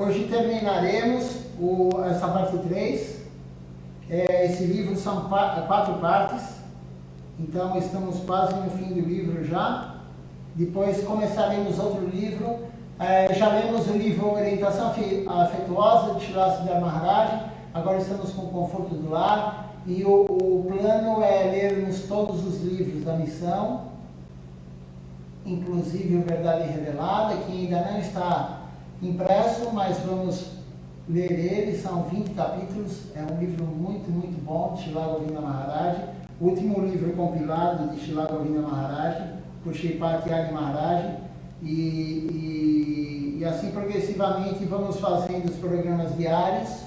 Hoje terminaremos essa parte 3. Esse livro são 4 partes, então estamos quase no fim do livro já. Depois começaremos outro livro. Já lemos o livro Orientação Afetuosa de Srila Siddhar Maharaj. Agora estamos com o Conforto do Lar. E o plano é lermos todos os livros da missão, inclusive o Verdade Revelada, que ainda não está impresso, mas vamos ler ele. São 20 capítulos. É um livro muito, muito bom de Srila Govinda Maharaj. O último livro compilado de Srila Govinda Maharaj, por Shripad Tyagi Maharaj. E assim progressivamente vamos fazendo os programas diários.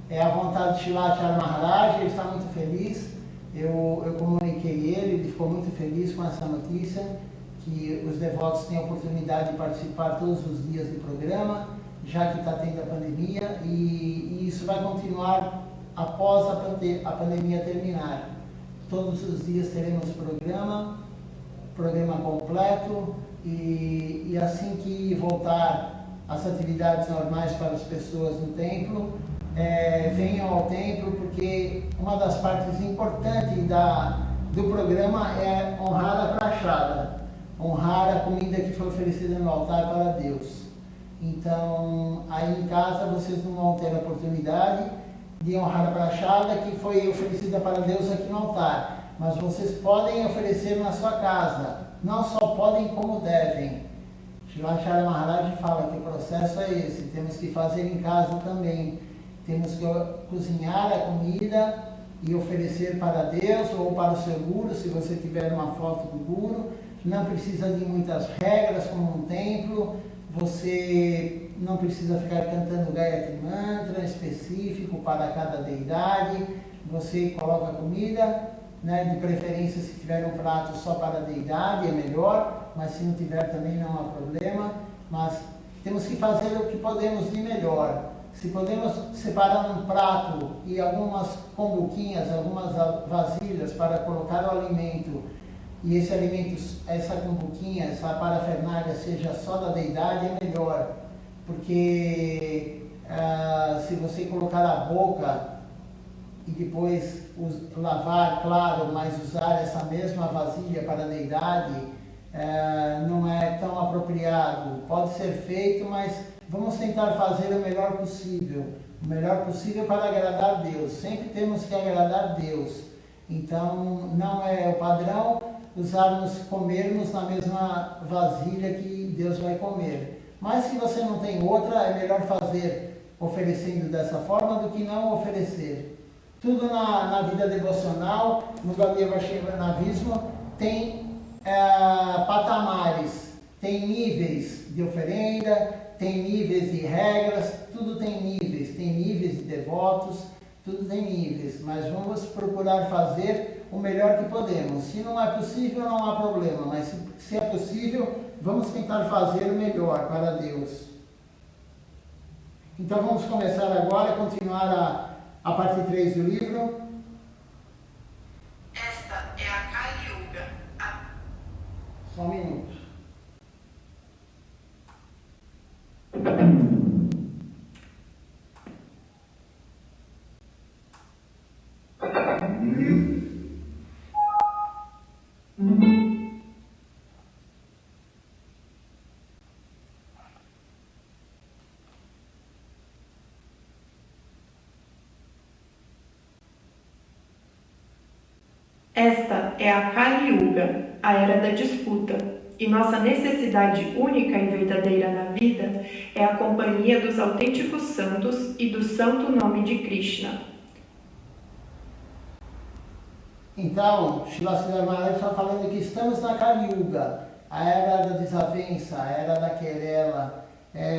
É a vontade de Srila Acharya Maharaj, ele está muito feliz. Eu comuniquei ele ficou muito feliz com essa notícia, que os devotos têm a oportunidade de participar todos os dias do programa, já que está tendo a pandemia, e isso vai continuar após a pandemia terminar. Todos os dias teremos programa completo, e assim que voltar as atividades normais para as pessoas no templo, venham ao templo, porque uma das partes importantes do programa é honrar a prachada, honrar a comida que foi oferecida no altar para Deus. Então, aí em casa vocês não vão ter a oportunidade de honrar a prachada que foi oferecida para Deus aqui no altar, mas vocês podem oferecer na sua casa. Não só podem, como devem. Srila Acharya Maharaj fala que o processo é esse, temos que fazer em casa também. Temos que cozinhar a comida e oferecer para Deus ou para o seu guru, se você tiver uma foto do guru. Não precisa de muitas regras como um templo. Você não precisa ficar cantando Gayatri Mantra específico para cada deidade. Você coloca a comida, né? De preferência, se tiver um prato só para a deidade é melhor, mas se não tiver também não há problema. Mas temos que fazer o que podemos de melhor. Se podemos separar um prato e algumas cumbuquinhas, algumas vasilhas para colocar o alimento, e esse alimento, essa cumbuquinha, essa parafernália seja só da deidade, é melhor. Porque se você colocar a boca e depois lavar, claro, mas usar essa mesma vasilha para a deidade, não é tão apropriado. Pode ser feito, mas vamos tentar fazer o melhor possível para agradar a Deus. Sempre temos que agradar a Deus. Então, não é o padrão comermos na mesma vasilha que Deus vai comer. Mas se você não tem outra, é melhor fazer oferecendo dessa forma do que não oferecer. Tudo na vida devocional, no Gaudiya Vaishnavanismo, tem patamares, tem níveis de oferenda, tem níveis de regras, tudo tem níveis de devotos, tudo tem níveis, mas vamos procurar fazer o melhor que podemos. Se não é possível, não há problema, mas se é possível, vamos tentar fazer o melhor para Deus. Então vamos começar agora, continuar a parte 3 do livro. Esta é a Kali Yuga. Só um minuto. Esta é a Kali Yuga, a era da disputa, e nossa necessidade única e verdadeira na vida é a companhia dos autênticos santos e do santo nome de Krishna. Então, Srila Siddhar Maharaj está falando que estamos na Kali Yuga, a era da desavença, a era da querela.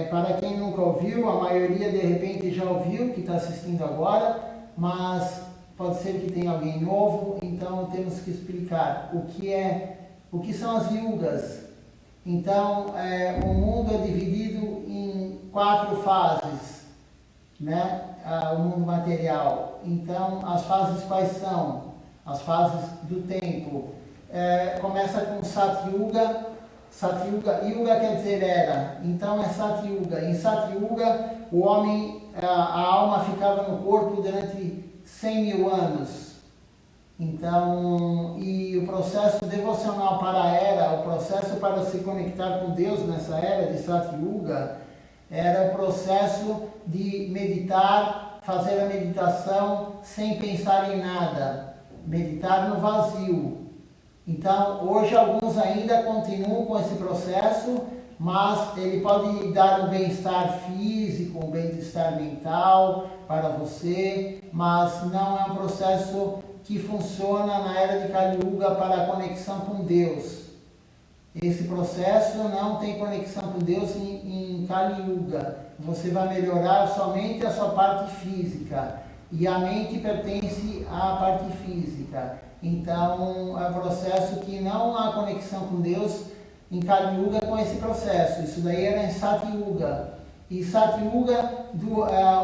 Para quem nunca ouviu, a maioria de repente já ouviu, que está assistindo agora, mas pode ser que tenha alguém novo, então temos que explicar o que são as yugas. Então, o mundo é dividido em 4 fases, né? O mundo material. Então, as fases quais são? As fases do tempo. Começa com Satyuga. Satyuga, Yuga quer dizer era, então é Satyuga. Em Satyuga, o homem, a alma ficava no corpo durante 100 mil anos. Então, e o processo devocional para a era, o processo para se conectar com Deus nessa era de Satyuga, era o processo de meditar, fazer a meditação sem pensar em nada, meditar no vazio. Então, hoje alguns ainda continuam com esse processo, mas ele pode dar um bem-estar físico, um bem-estar mental para você, mas não é um processo que funciona na era de Kali Yuga para a conexão com Deus. Esse processo não tem conexão com Deus em Kali Yuga. Você vai melhorar somente a sua parte física, e a mente pertence à parte física. Então, é um processo que não há conexão com Deus em Kali Yuga com esse processo. Isso daí era em Satyuga. E Satyuga,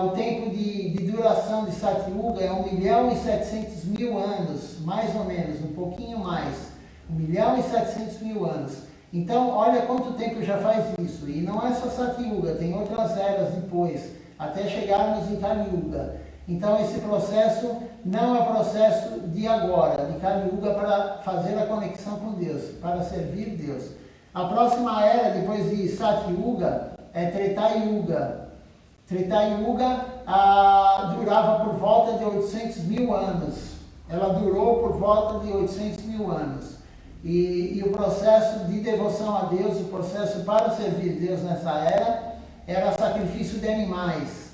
o tempo de duração de Satyuga é 1.700.000 anos, mais ou menos, um pouquinho mais. 1.700.000 anos. Então, olha quanto tempo já faz isso. E não é só Satyuga, tem outras eras depois, até chegarmos em Kali Yuga. Então, esse processo não é processo de agora, de Kali Yuga, para fazer a conexão com Deus, para servir Deus. A próxima era, depois de Satyuga, é Treta Yuga. Treta Yuga durava por volta de 800.000 anos. Ela durou por volta de 800.000 anos. E o processo de devoção a Deus, o processo para servir Deus nessa era sacrifício de animais.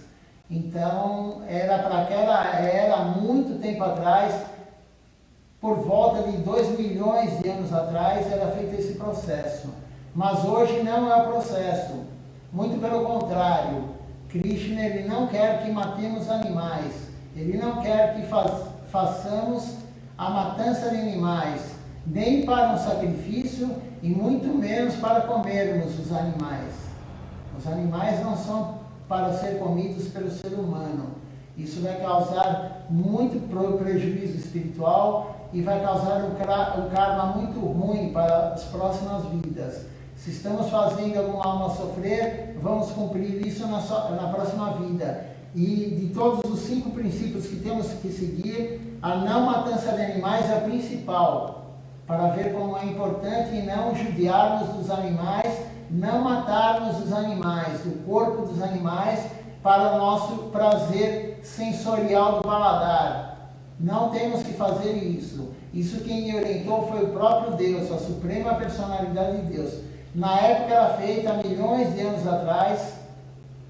Então, era para aquela era, muito tempo atrás, por volta de 2 milhões de anos atrás, era feito esse processo. Mas hoje não é o processo. Muito pelo contrário. Krishna, ele não quer que matemos animais. Ele não quer que façamos a matança de animais, nem para um sacrifício e muito menos para comermos os animais. Os animais não são para ser comidos pelo ser humano. Isso vai causar muito prejuízo espiritual e vai causar um karma muito ruim para as próximas vidas. Se estamos fazendo alguma alma sofrer, vamos cumprir isso na próxima vida. E de todos os 5 princípios que temos que seguir, a não matança de animais é a principal, para ver como é importante não judiarmos dos animais, não matarmos os animais, o corpo dos animais, para o nosso prazer sensorial do paladar. Não temos que fazer isso. Isso quem me orientou foi o próprio Deus, a suprema personalidade de Deus. Na época era feita há milhões de anos atrás,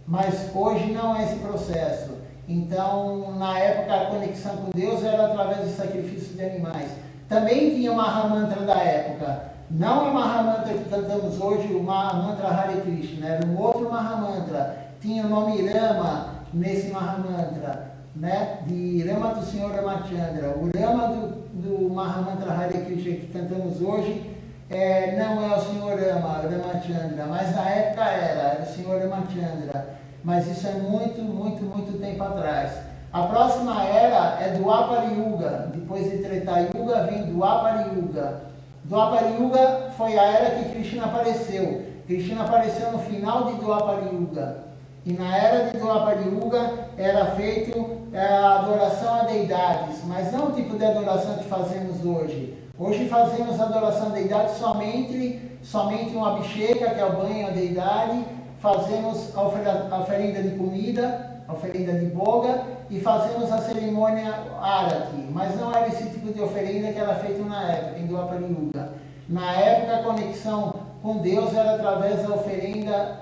mas hoje não é esse processo. Então, na época, a conexão com Deus era através do sacrifício de animais. Também tinha o Mahamantra da época. Não é o Mahamantra que cantamos hoje, o Mahamantra Hare Krishna, era um outro Mahamantra. Tinha o nome Rama nesse Mahamantra, né? De Rama do Senhor Ramachandra. O Rama do Mahamantra Hare Krishna que cantamos hoje não é o Senhor Ramachandra, mas na época era o Senhor Ramachandra. Mas isso é muito, muito, muito tempo atrás. A próxima era é Dwapara Yuga. Depois de Treta Yuga vem Dwapara Yuga. Dwapara Yuga foi a era que Krishna apareceu. Krishna apareceu no final de Dwapara Yuga. E na era de Dwapara Yuga era feito a adoração a deidades, mas não o tipo de adoração que fazemos hoje. Hoje fazemos adoração a deidades somente um abhisheka, que é o banho a deidade, fazemos a oferenda de comida, a oferenda de boga, e fazemos a cerimônia arati, mas não era esse tipo de oferenda que era feita na época, em Dwapara Yuga. Na época a conexão com Deus era através da oferenda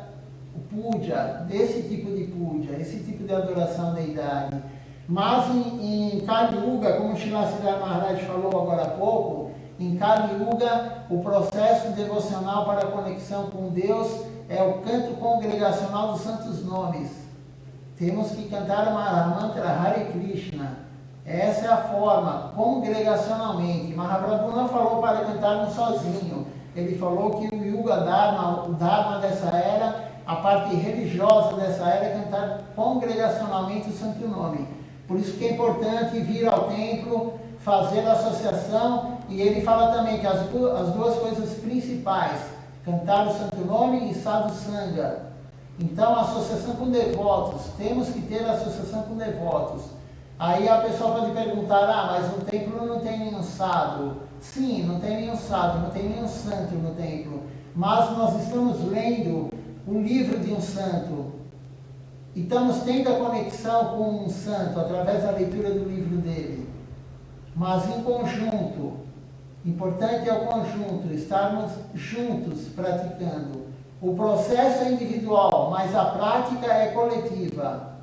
puja, desse tipo de puja, esse tipo de adoração à deidade. Mas em Kali Yuga, como Srila Siddhartha Maharaj falou agora há pouco, em Kali Yuga o processo devocional para a conexão com Deus é o canto congregacional dos santos nomes. Temos que cantar o Mahamantra Hare Krishna. Essa é a forma, congregacionalmente. Mahaprabhu não falou para cantarmos sozinho. Ele falou que o Yuga Dharma, o Dharma dessa era, a parte religiosa dessa era, é cantar congregacionalmente o santo nome. Por isso que é importante vir ao templo, fazer a associação, e ele fala também que as duas coisas principais cantar o santo nome e sadhu sanga. Então, associação com devotos, temos que ter associação com devotos. Aí a pessoa pode perguntar, mas no templo não tem nenhum sadhu. Sim, não tem nenhum sadhu, não tem nenhum santo no templo. Mas nós estamos lendo o livro de um santo. E estamos tendo a conexão com um santo através da leitura do livro dele. Mas em conjunto. Importante é o conjunto, estarmos juntos praticando. O processo é individual, mas a prática é coletiva.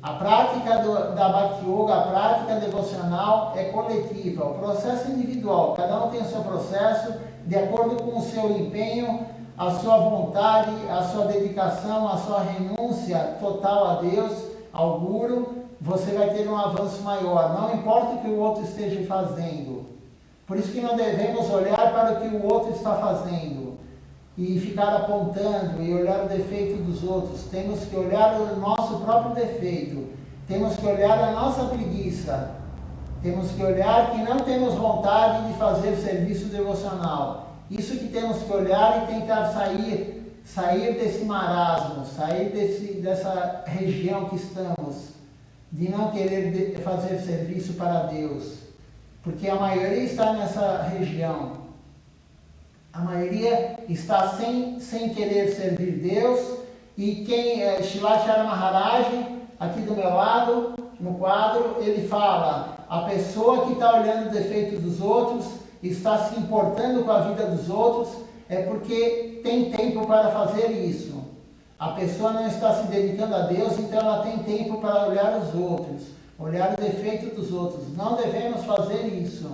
A prática da Bhakti Yoga, a prática devocional é coletiva. O processo é individual, cada um tem o seu processo, de acordo com o seu empenho, a sua vontade, a sua dedicação, a sua renúncia total a Deus, ao Guru, você vai ter um avanço maior. Não importa o que o outro esteja fazendo. Por isso que não devemos olhar para o que o outro está fazendo e ficar apontando e olhar o defeito dos outros. Temos que olhar o nosso próprio defeito. Temos que olhar a nossa preguiça. Temos que olhar que não temos vontade de fazer serviço devocional. Isso que temos que olhar e tentar sair desse marasmo, sair dessa região que estamos, de não querer fazer serviço para Deus. Porque a maioria está nessa região. A maioria está sem querer servir Deus. E Shilachara Maharaj, aqui do meu lado, no quadro, ele fala: a pessoa que está olhando o defeito dos outros, está se importando com a vida dos outros, é porque tem tempo para fazer isso. A pessoa não está se dedicando a Deus, então ela tem tempo para olhar os outros, olhar o defeito dos outros. Não devemos fazer isso.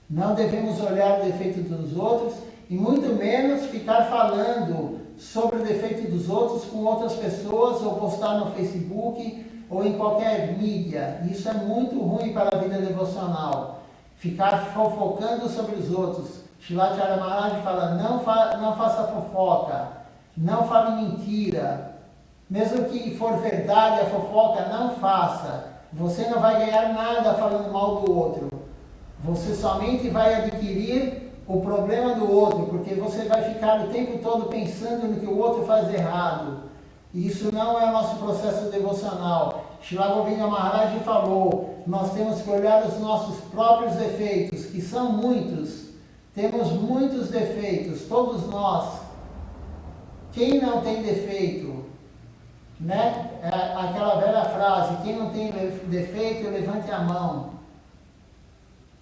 Não devemos olhar o defeito dos outros e muito menos ficar falando sobre o defeito dos outros com outras pessoas ou postar no Facebook ou em qualquer mídia. Isso é muito ruim para a vida devocional. Ficar fofocando sobre os outros. Shilachara Maharaj fala, não faça fofoca, não fale mentira. Mesmo que for verdade a fofoca, não faça. Você não vai ganhar nada falando mal do outro. Você somente vai adquirir o problema do outro, porque você vai ficar o tempo todo pensando no que o outro faz errado. E isso não é o nosso processo devocional. Srila Govinda Maharaj falou, nós temos que olhar os nossos próprios defeitos, que são muitos. Temos muitos defeitos, todos nós. Quem não tem defeito? Né? Aquela velha frase, quem não tem defeito, levante a mão.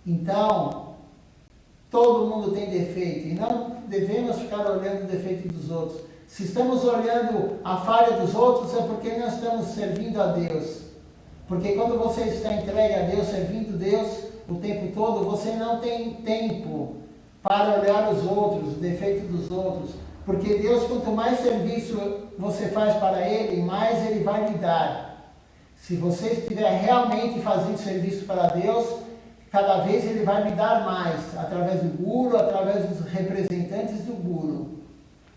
Então, todo mundo tem defeito e não devemos ficar olhando o defeito dos outros. Se estamos olhando a falha dos outros é porque não estamos servindo a Deus. Porque quando você está entregue a Deus, servindo Deus o tempo todo, você não tem tempo para olhar os outros, o defeito dos outros. Porque Deus, quanto mais serviço você faz para Ele, mais Ele vai lhe dar. Se você estiver realmente fazendo serviço para Deus, cada vez Ele vai lhe dar mais, através do Guru, através dos representantes do Guru.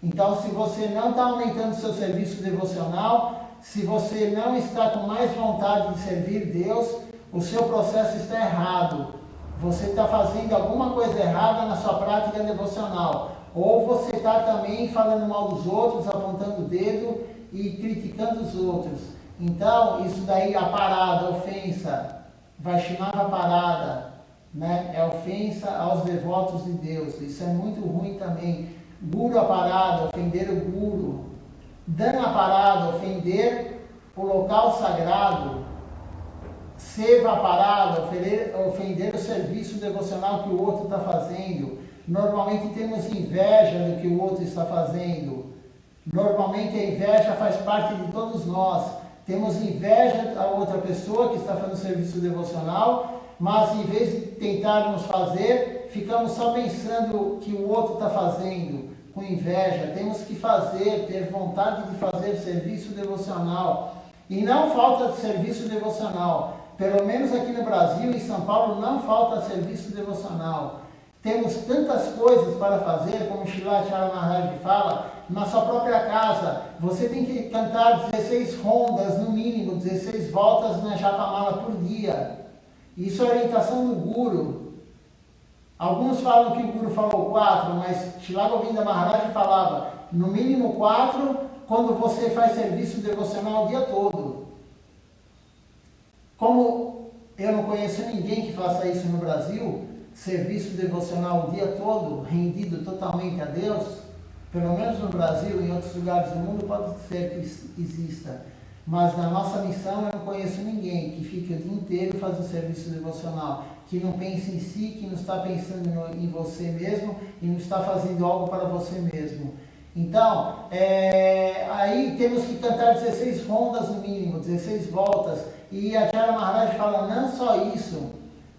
Então, se você não está aumentando o seu serviço devocional, se você não está com mais vontade de servir Deus, o seu processo está errado. Você está fazendo alguma coisa errada na sua prática devocional. Ou você está também falando mal dos outros, apontando o dedo e criticando os outros. Então, isso daí, a parada, a ofensa, Vaishnava parada, né? É ofensa aos devotos de Deus. Isso é muito ruim também. Guru a parada, ofender o Guru. Dana a parada, ofender o local sagrado. Seva a parada, ofender o serviço devocional que o outro está fazendo. Normalmente temos inveja do que o outro está fazendo. Normalmente a inveja faz parte de todos nós. Temos inveja da outra pessoa que está fazendo serviço devocional, mas em vez de tentarmos fazer, ficamos só pensando o que o outro está fazendo, com inveja. Temos que fazer, ter vontade de fazer serviço devocional. E não falta serviço devocional. Pelo menos aqui no Brasil, em São Paulo, não falta serviço devocional. Temos tantas coisas para fazer, como Shilachara Maharaj fala, na sua própria casa. Você tem que cantar 16 rondas, no mínimo, 16 voltas na Japamala por dia. Isso é orientação do Guru. Alguns falam que o Guru falou 4, mas Srila Govinda Maharaj falava, no mínimo 4, quando você faz serviço devocional o dia todo. Como eu não conheço ninguém que faça isso no Brasil, serviço devocional o dia todo, rendido totalmente a Deus, pelo menos no Brasil, em outros lugares do mundo pode ser que exista, mas na nossa missão eu não conheço ninguém que fique o dia inteiro fazendo serviço devocional, que não pense em si, que não está pensando em você mesmo e não está fazendo algo para você mesmo. Então, aí temos que cantar 16 rondas no mínimo, 16 voltas, e a Acharya Maharaj fala, não só isso,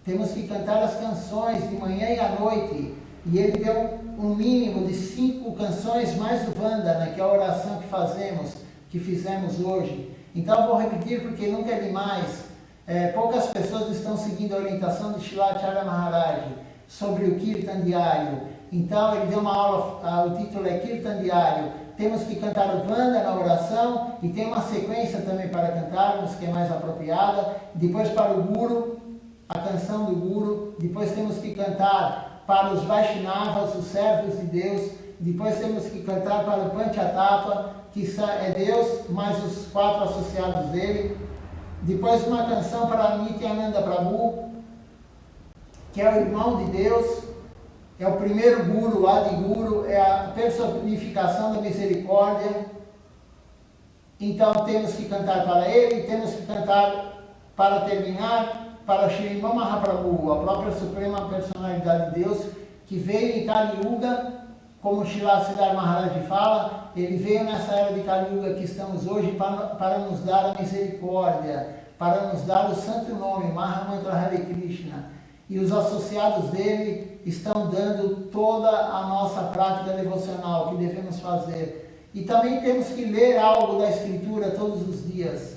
temos que cantar as canções de manhã e à noite, e ele deu um mínimo de 5 canções mais o Vandana, que é a oração que fizemos hoje. Então vou repetir porque nunca é demais. Poucas pessoas estão seguindo a orientação de Srila Acharya Maharaj sobre o Kirtan diário. Então ele deu uma aula, o título é Kirtan diário. Temos que cantar o Vanda na oração e tem uma sequência também para cantarmos que é mais apropriada. Depois para o Guru, a canção do Guru. Depois temos que cantar para os Vaishnavas, os servos de Deus. Depois temos que cantar para o Panchatattva, que é Deus, mais os 4 associados dele. Depois uma canção para Nityananda Prabhu, que é o irmão de Deus, é o primeiro Guru, Adi Guru, é a personificação da misericórdia. Então temos que cantar para ele, temos que cantar para terminar para Srimad Mahaprabhu, a própria Suprema Personalidade de Deus, que veio em Kali Yuga, como Srila Siddhar Maharaj fala, ele veio nessa era de Kali Yuga que estamos hoje para nos dar a misericórdia, para nos dar o santo nome, Mahamantra Hare Krishna. E os associados dele estão dando toda a nossa prática devocional que devemos fazer. E também temos que ler algo da Escritura todos os dias.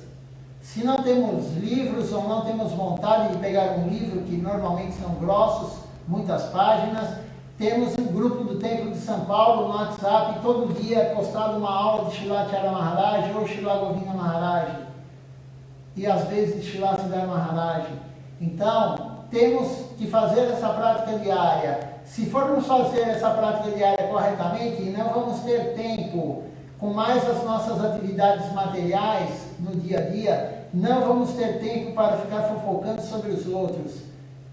Se não temos livros ou não temos vontade de pegar um livro, que normalmente são grossos, muitas páginas, temos um grupo do Templo de São Paulo no WhatsApp, todo dia é postado uma aula de Srila Acharya Maharaj ou Srila Govinda Maharaj, e às vezes de Srila Siddhar Maharaj. Então, temos que fazer essa prática diária. Se formos fazer essa prática diária corretamente, não vamos ter tempo, com mais as nossas atividades materiais no dia a dia, não vamos ter tempo para ficar fofocando sobre os outros,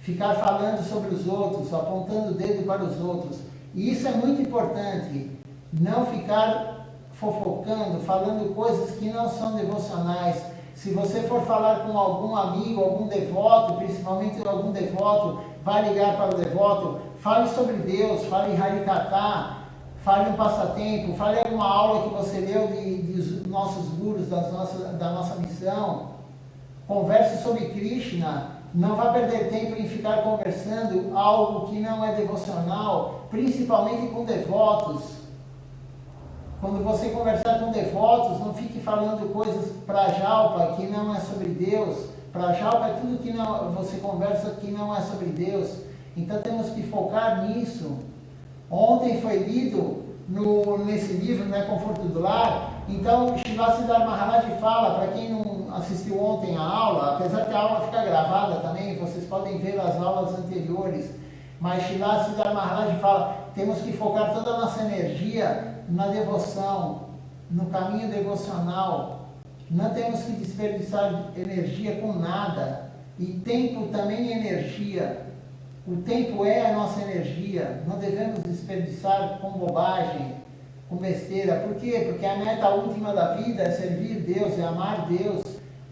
ficar falando sobre os outros, apontando o dedo para os outros. E isso é muito importante, não ficar fofocando, falando coisas que não são devocionais. Se você for falar com algum amigo, algum devoto, principalmente algum devoto, vai ligar para o devoto, fale sobre Deus, fale em Harikatha, fale um passatempo, fale alguma aula que você leu de nossos gurus, da nossa missão. Converse sobre Krishna. Não vá perder tempo em ficar conversando algo que não é devocional, principalmente com devotos. Quando você conversar com devotos, não fique falando coisas para jalpa que não é sobre Deus. Para jalpa é tudo que você conversa que não é sobre Deus. Então temos que focar nisso. Ontem foi lido nesse livro, né, Conforto do Lar. Então, Srila Siddhar Maharaj fala, para quem não assistiu ontem a aula, apesar que a aula fica gravada também, vocês podem ver as aulas anteriores, mas Srila Siddhar Maharaj fala, temos que focar toda a nossa energia na devoção, no caminho devocional. Não temos que desperdiçar energia com nada. E tempo também é energia. O tempo é a nossa energia. Não devemos desperdiçar com bobagem, com besteira. Por quê? Porque a meta última da vida é servir Deus, é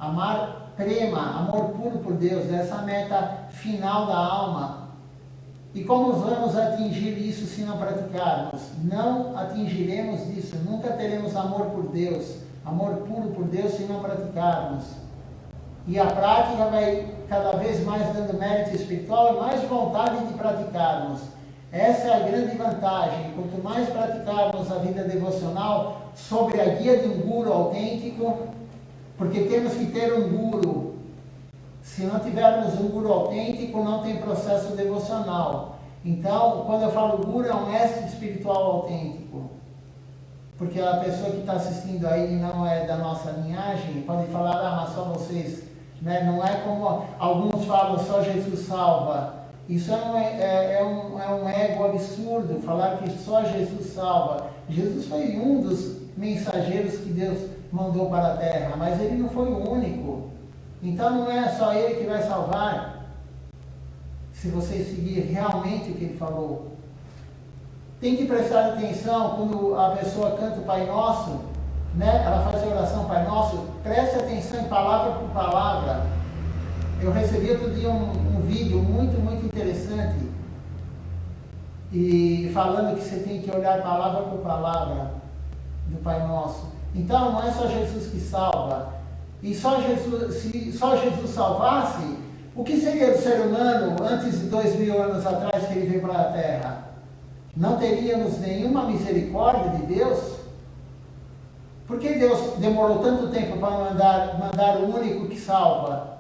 amar prema, amor puro por Deus. Essa é a meta final da alma. E como vamos atingir isso se não praticarmos? Não atingiremos isso, nunca teremos amor por Deus, amor puro por Deus se não praticarmos. E a prática vai cada vez mais dando mérito espiritual e mais vontade de praticarmos. Essa é a grande vantagem. Quanto mais praticarmos a vida devocional sob a guia de um guru autêntico, porque temos que ter um guru. Se não tivermos um guru autêntico, não tem processo devocional. Então, quando eu falo guru, é um mestre espiritual autêntico. Porque a pessoa que está assistindo aí não é da nossa linhagem, pode falar, mas só vocês, né? Não é como alguns falam, só Jesus salva. Isso é um ego absurdo, falar que só Jesus salva. Jesus foi um dos mensageiros que Deus mandou para a terra, mas ele não foi o único. Então não é só ele que vai salvar, se você seguir realmente o que ele falou. Tem que prestar atenção quando a pessoa canta o Pai Nosso, né? Ela faz a oração Pai Nosso, preste atenção em palavra por palavra. Eu recebi outro dia um vídeo muito interessante, e falando que você tem que olhar palavra por palavra do Pai Nosso. Então não é só Jesus que salva. E só Jesus, se só Jesus salvasse, o que seria do ser humano antes de 2000 anos atrás que ele veio para a Terra? Não teríamos nenhuma misericórdia de Deus? Por que Deus demorou tanto tempo para mandar o único que salva?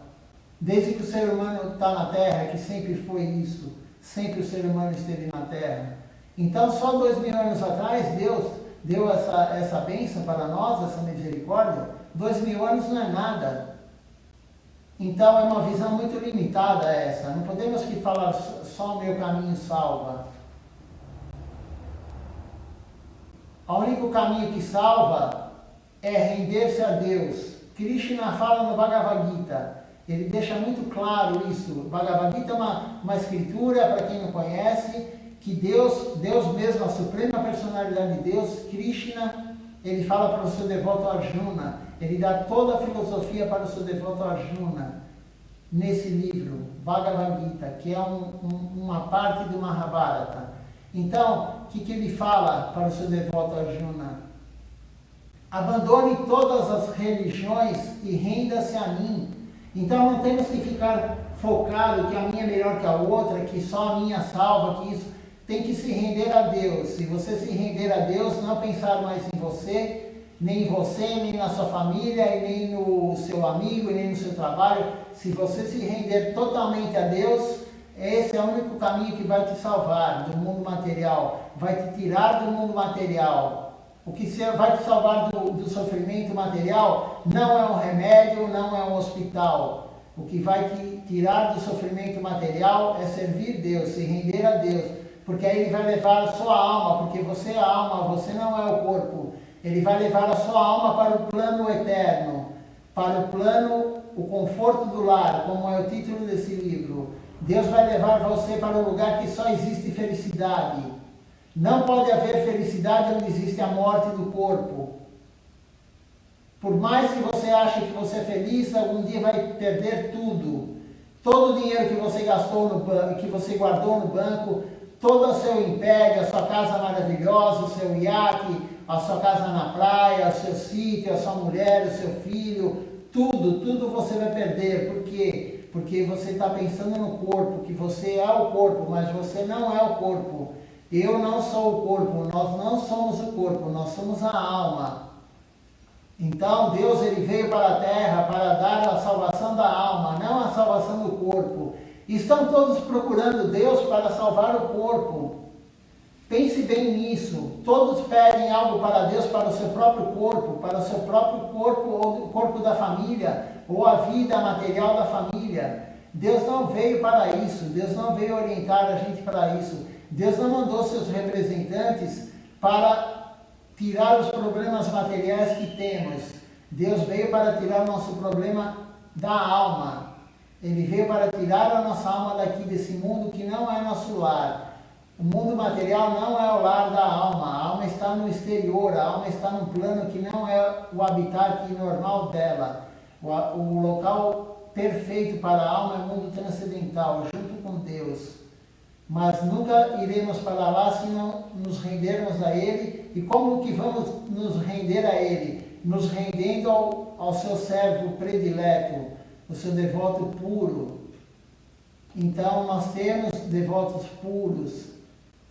Desde que o ser humano está na Terra, que sempre foi isso. Sempre o ser humano esteve na Terra. Então, só 2000 anos atrás, Deus deu essa bênção para nós, essa misericórdia. 2000 anos não é nada. Então, é uma visão muito limitada essa. Não podemos que falar só o meu caminho salva. O único caminho que salva é render-se a Deus. Krishna fala no Bhagavad Gita. Ele deixa muito claro isso. O Bhagavad Gita é uma escritura, para quem não conhece, que Deus mesmo, a suprema personalidade de Deus, Krishna, ele fala para o seu devoto Arjuna. Ele dá toda a filosofia para o seu devoto Arjuna nesse livro, Bhagavad Gita, que é uma parte do Mahabharata. Então, o que ele fala para o seu devoto Arjuna? Abandone todas as religiões e renda-se a mim. Então não temos que ficar focado que a minha é melhor que a outra, que só a minha salva, que isso. Tem que se render a Deus. Se você se render a Deus, não pensar mais em você, nem na sua família, e nem no seu amigo, e nem no seu trabalho. Se você se render totalmente a Deus, esse é o único caminho que vai te salvar do mundo material, vai te tirar do mundo material. O que vai te salvar do sofrimento material não é um remédio, não é um hospital. O que vai te tirar do sofrimento material é servir Deus, se render a Deus. Porque aí Ele vai levar a sua alma, porque você é a alma, você não é o corpo. Ele vai levar a sua alma para o plano eterno, para o plano, o conforto do lar, como é o título desse livro. Deus vai levar você para um lugar que só existe felicidade. Não pode haver felicidade onde existe a morte do corpo. Por mais que você ache que você é feliz, algum dia vai perder tudo. Todo o dinheiro que você gastou no banco, que você guardou no banco, todo o seu império, a sua casa maravilhosa, o seu iate, a sua casa na praia, o seu sítio, a sua mulher, o seu filho, tudo você vai perder. Por quê? Porque você está pensando no corpo, que você é o corpo, mas você não é o corpo. Eu não sou o corpo, nós não somos o corpo, nós somos a alma. Então Deus ele veio para a terra para dar a salvação da alma, não a salvação do corpo. Estão todos procurando Deus para salvar o corpo. Pense bem nisso. Todos pedem algo para Deus, para o seu próprio corpo, ou o corpo da família, ou a vida material da família. Deus não veio para isso, Deus não veio orientar a gente para isso. Deus não mandou seus representantes para tirar os problemas materiais que temos. Deus veio para tirar o nosso problema da alma. Ele veio para tirar a nossa alma daqui desse mundo que não é nosso lar. O mundo material não é o lar da alma. A alma está no exterior, a alma está num plano que não é o habitat normal dela. O local perfeito para a alma é o mundo transcendental, junto com Deus. Mas nunca iremos para lá se não nos rendermos a Ele. E como que vamos nos render a Ele? Nos rendendo ao seu servo predileto, o seu devoto puro. Então nós temos devotos puros.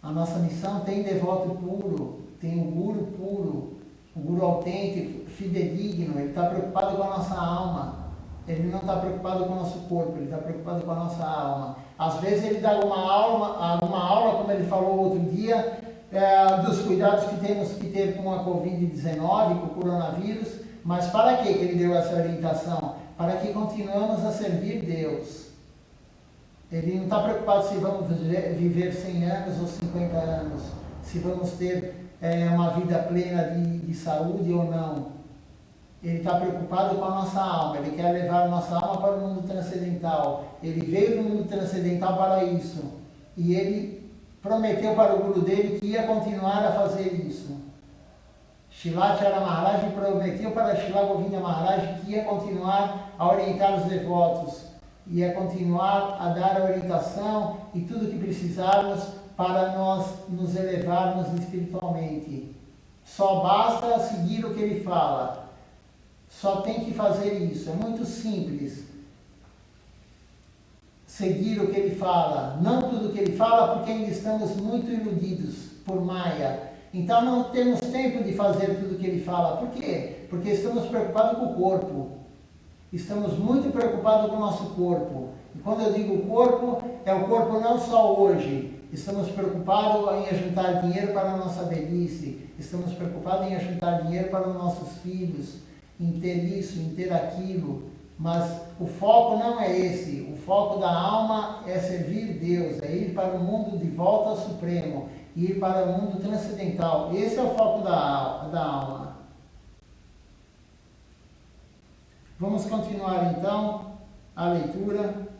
A nossa missão tem devoto puro, tem um guru puro, um guru autêntico, fidedigno. Ele está preocupado com a nossa alma. Ele não está preocupado com o nosso corpo, ele está preocupado com a nossa alma. Às vezes ele dá alguma aula, como ele falou outro dia, dos cuidados que temos que ter com a Covid-19, com o coronavírus. Mas para que ele deu essa orientação? Para que continuemos a servir Deus. Ele não está preocupado se vamos viver 100 anos ou 50 anos, se vamos ter uma vida plena de saúde ou não. Ele está preocupado com a nossa alma, ele quer levar a nossa alma para o mundo transcendental. Ele veio do mundo transcendental para isso. E ele prometeu para o Guru dele que ia continuar a fazer isso. Shilacharya Maharaj prometeu para Shila Govinda Maharaj que ia continuar a orientar os devotos, ia continuar a dar a orientação e tudo que precisarmos para nós nos elevarmos espiritualmente. Só basta seguir o que ele fala. Só tem que fazer isso. É muito simples. Seguir o que ele fala. Não tudo o que ele fala, porque ainda estamos muito iludidos por Maya. Então não temos tempo de fazer tudo o que ele fala. Por quê? Porque estamos preocupados com o corpo. Estamos muito preocupados com o nosso corpo. E quando eu digo corpo, é o corpo não só hoje. Estamos preocupados em ajuntar dinheiro para a nossa velhice. Estamos preocupados em ajuntar dinheiro para os nossos filhos. Em ter isso, em ter aquilo. Mas o foco não é esse. O foco da alma é servir Deus. É ir para o mundo de volta ao Supremo. Ir para o mundo transcendental. Esse é o foco da alma. Vamos continuar então a leitura.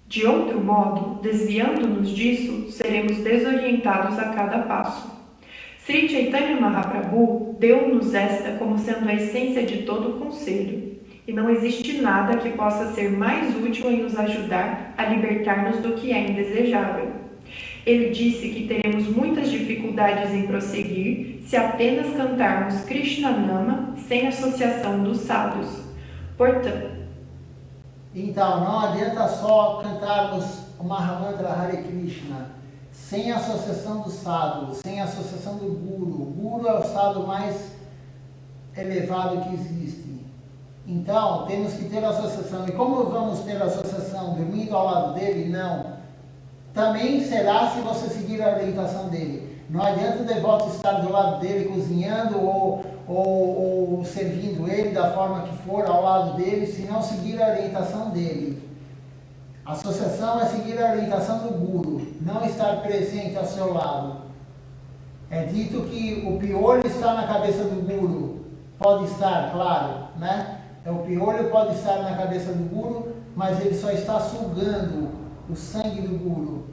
De outro modo, desviando-nos disso, seremos desorientados a cada passo. Sri Chaitanya Mahaprabhu deu-nos esta como sendo a essência de todo o conselho, e não existe nada que possa ser mais útil em nos ajudar a libertar-nos do que é indesejável. Ele disse que teremos muitas dificuldades em prosseguir se apenas cantarmos Krishna Nama sem associação dos sadhus. Portanto, então, não adianta só cantarmos o Mahamantra Hare Krishna sem a associação do sadhu, sem a associação do Guru. O Guru é o sadhu mais elevado que existe. Então, temos que ter associação. E como vamos ter associação? Dormindo ao lado dele? Não. Também será se você seguir a orientação dele. Não adianta o devoto estar do lado dele cozinhando ou servindo ele da forma que for ao lado dele, se não seguir a orientação dele. A associação é seguir a orientação do Guru, não estar presente ao seu lado. É dito que o piolho está na cabeça do Guru. Pode estar, claro, né? O piolho pode estar na cabeça do Guru, mas ele só está sugando o sangue do Guru.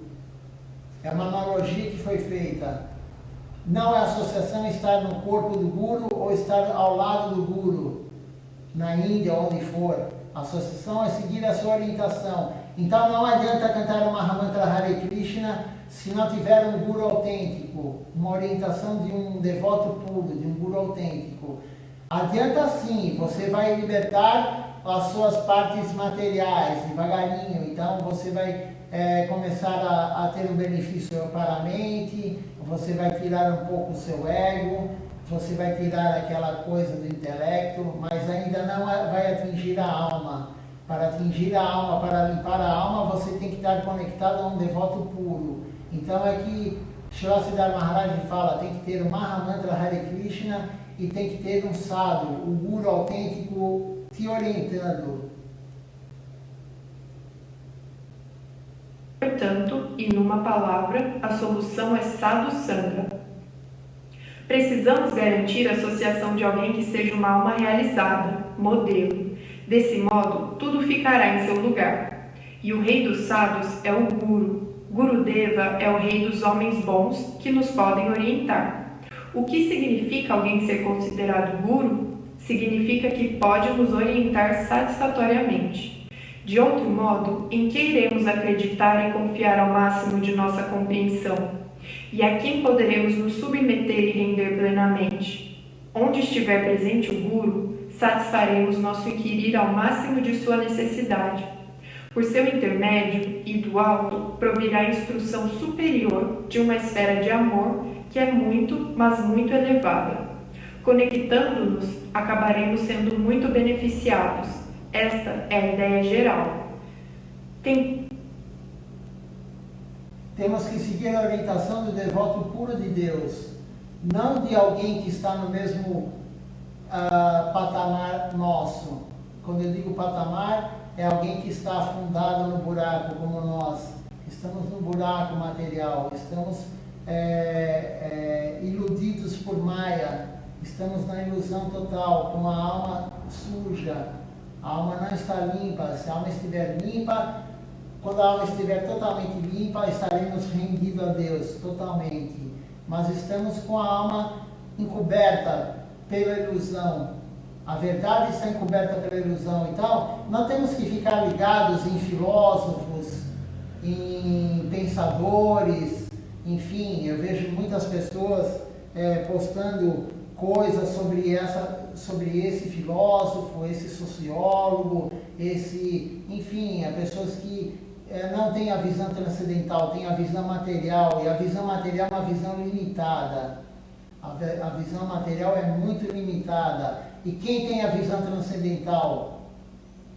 É uma analogia que foi feita. Não é associação estar no corpo do Guru ou estar ao lado do Guru, na Índia, onde for. A associação é seguir a sua orientação. Então não adianta cantar o Mahamantra Hare Krishna se não tiver um Guru autêntico, uma orientação de um devoto puro, de um Guru autêntico. Adianta sim, você vai libertar as suas partes materiais devagarinho. Então você vai começar a ter um benefício para a mente, você vai tirar um pouco o seu ego, você vai tirar aquela coisa do intelecto, mas ainda não vai atingir a alma. Para atingir a alma, para limpar a alma, você tem que estar conectado a um devoto puro. Então é que Srila Siddhar Maharaj fala, tem que ter o Mahamantra Hare Krishna e tem que ter um sadhu, o Guru autêntico te orientando. Portanto, e numa palavra, a solução é Sadhu Sangha. Precisamos garantir a associação de alguém que seja uma alma realizada, modelo. Desse modo, tudo ficará em seu lugar. E o rei dos sadhus é o Guru. Gurudeva é o rei dos homens bons que nos podem orientar. O que significa alguém ser considerado Guru? Significa que pode nos orientar satisfatoriamente. De outro modo, em que iremos acreditar e confiar ao máximo de nossa compreensão? E a quem poderemos nos submeter e render plenamente? Onde estiver presente o Guru, satisfaremos nosso inquirir ao máximo de sua necessidade. Por seu intermédio e do alto, provirá instrução superior de uma esfera de amor que é muito, mas muito elevada. Conectando-nos, acabaremos sendo muito beneficiados. Esta é a ideia geral. Temos que seguir a orientação do devoto puro de Deus, não de alguém que está no mesmo patamar nosso. Quando eu digo patamar, é alguém que está afundado no buraco, como nós. Estamos no buraco material, estamos iludidos por Maya, estamos na ilusão total, com a alma suja. A alma não está limpa. Se a alma estiver limpa, quando a alma estiver totalmente limpa, estaremos rendidos a Deus, totalmente. Mas estamos com a alma encoberta pela ilusão. A verdade está encoberta pela ilusão. Então, não temos que ficar ligados em filósofos, em pensadores, enfim, eu vejo muitas pessoas postando coisas sobre esse filósofo, esse sociólogo, enfim, pessoas que não têm a visão transcendental, têm a visão material, e a visão material é uma visão limitada. A visão material é muito limitada. E quem tem a visão transcendental?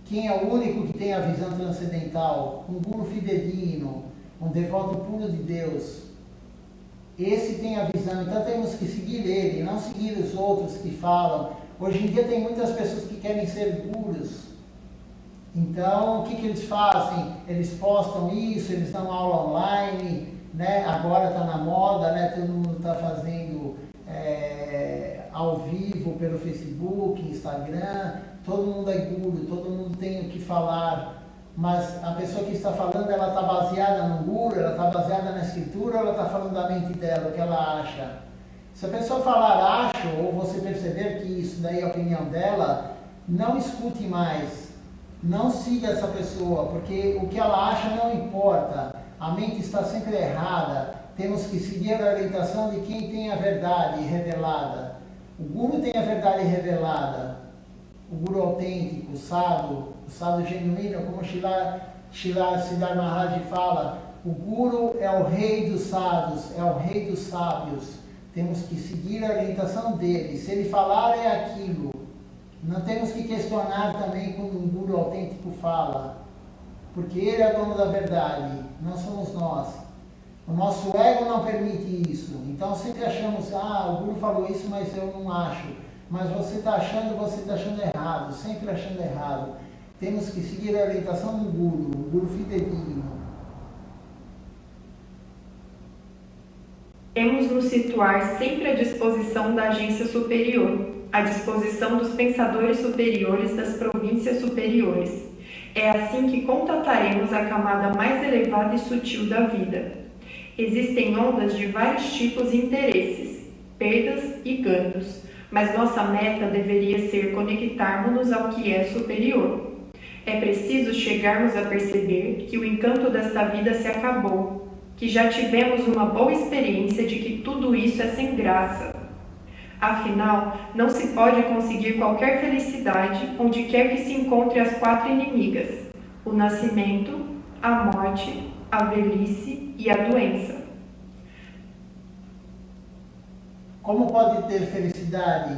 Quem é o único que tem a visão transcendental? Um guru fidedigno, um devoto puro de Deus. Esse tem a visão, então temos que seguir ele, não seguir os outros que falam. Hoje em dia tem muitas pessoas que querem ser gurus. Então, o que eles fazem? Eles postam isso, eles dão aula online, né? Agora está na moda, né? Todo mundo está fazendo ao vivo pelo Facebook, Instagram. Todo mundo é guru, todo mundo tem o que falar. Mas a pessoa que está falando, ela está baseada no guru, ela está baseada na escritura, ou ela está falando da mente dela, o que ela acha? Se a pessoa falar acho, ou você perceber que isso daí é a opinião dela, não escute mais. Não siga essa pessoa, porque o que ela acha não importa. A mente está sempre errada. Temos que seguir a orientação de quem tem a verdade revelada. O guru tem a verdade revelada. O guru autêntico, o sábio genuíno, como Siddhartha Maharaj fala, o guru é o rei dos sábios, é o rei dos sábios. Temos que seguir a orientação dele. Se ele falar, é aquilo. Não temos que questionar também quando um guru autêntico fala, porque ele é dono da verdade, não somos nós. O nosso ego não permite isso. Então sempre achamos, o guru falou isso, mas eu não acho. Mas você está achando errado, sempre achando errado. Temos que seguir a orientação do guru fidedigno. Temos nos situar sempre à disposição da agência superior, à disposição dos pensadores superiores das províncias superiores. É assim que contataremos a camada mais elevada e sutil da vida. Existem ondas de vários tipos e interesses, perdas e ganhos, mas nossa meta deveria ser conectarmos-nos ao que é superior. É preciso chegarmos a perceber que o encanto desta vida se acabou, que já tivemos uma boa experiência de que tudo isso é sem graça. Afinal, não se pode conseguir qualquer felicidade onde quer que se encontre as 4 inimigas: o nascimento, a morte, a velhice e a doença. Como pode ter felicidade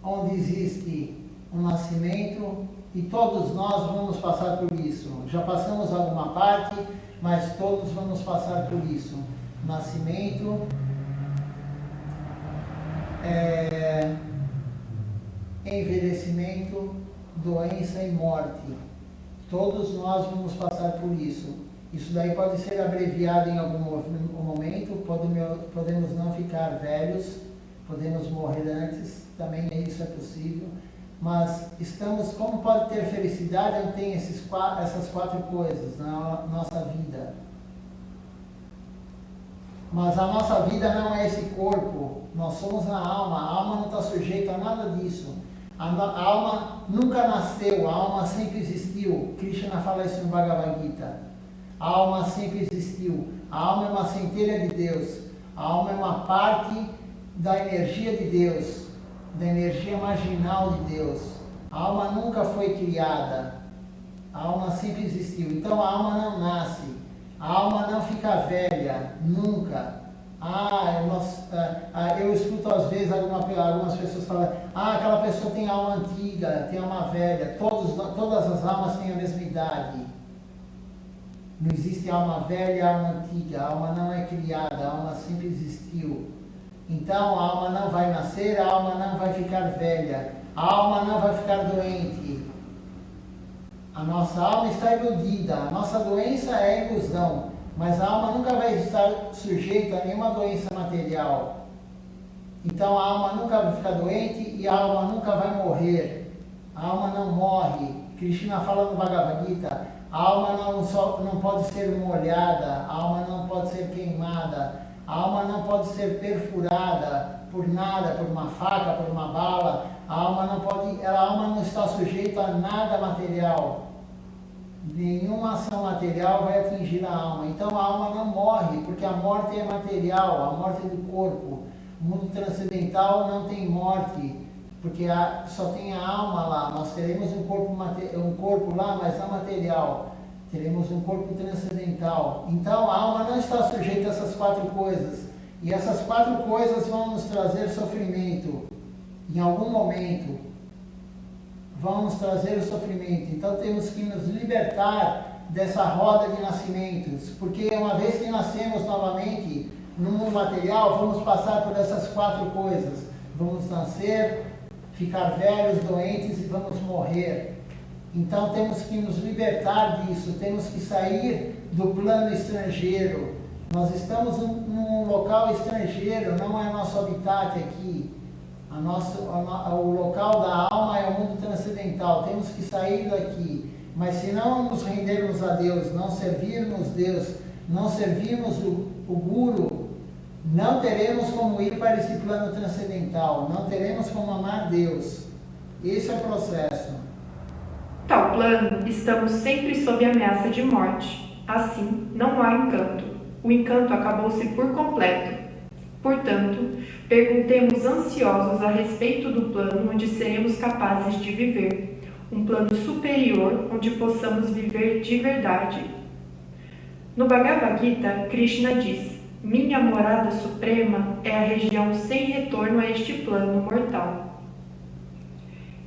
onde existe um nascimento? E todos nós vamos passar por isso. Já passamos alguma parte, mas todos vamos passar por isso. Nascimento, envelhecimento, doença e morte. Todos nós vamos passar por isso. Isso daí pode ser abreviado em algum momento, podemos não ficar velhos, podemos morrer antes, também isso é possível. Mas como pode ter felicidade onde tem essas 4 coisas na nossa vida? Mas a nossa vida não é esse corpo, nós somos a alma não está sujeita a nada disso. A alma nunca nasceu, a alma sempre existiu. Krishna fala isso no Bhagavad Gita. A alma sempre existiu. A alma é uma centelha de Deus. A alma é uma parte da energia de Deus, da energia marginal de Deus. A alma nunca foi criada. A alma sempre existiu. Então a alma não nasce. A alma não fica velha, nunca. Eu escuto às vezes algumas pessoas falarem, aquela pessoa tem alma antiga, tem alma velha. Todas as almas têm a mesma idade. Não existe alma velha e alma antiga. A alma não é criada, a alma sempre existiu. Então a alma não vai nascer, a alma não vai ficar velha, a alma não vai ficar doente. A nossa alma está iludida, a nossa doença é ilusão, mas a alma nunca vai estar sujeita a nenhuma doença material. Então a alma nunca vai ficar doente e a alma nunca vai morrer. A alma não morre. Krishna fala no Bhagavad Gita, a alma não pode ser molhada, a alma não pode ser queimada, a alma não pode ser perfurada por nada, por uma faca, por uma bala. A alma não está sujeita a nada material. Nenhuma ação material vai atingir a alma. Então a alma não morre, porque a morte é material, a morte é do corpo. O mundo transcendental não tem morte, porque só tem a alma lá. Nós teremos um corpo lá, mas não material. Teremos um corpo transcendental. Então a alma não está sujeita a essas 4 coisas. E essas 4 coisas vão nos trazer sofrimento. Em algum momento, vão nos trazer o sofrimento. Então temos que nos libertar dessa roda de nascimentos. Porque uma vez que nascemos novamente no mundo material, vamos passar por essas 4 coisas. Vamos nascer, ficar velhos, doentes e vamos morrer. Então temos que nos libertar disso, temos que sair do plano estrangeiro. Nós estamos num local estrangeiro, não é nosso habitat aqui. O local da alma é o mundo transcendental, temos que sair daqui. Mas se não nos rendermos a Deus, não servirmos Deus, não servirmos o Guru, não teremos como ir para esse plano transcendental, não teremos como amar Deus. Esse é o processo. Tal plano, estamos sempre sob ameaça de morte. Assim, não há encanto. O encanto acabou-se por completo. Portanto, perguntemos ansiosos a respeito do plano onde seremos capazes de viver. Um plano superior onde possamos viver de verdade. No Bhagavad Gita, Krishna diz: minha morada suprema é a região sem retorno a este plano mortal.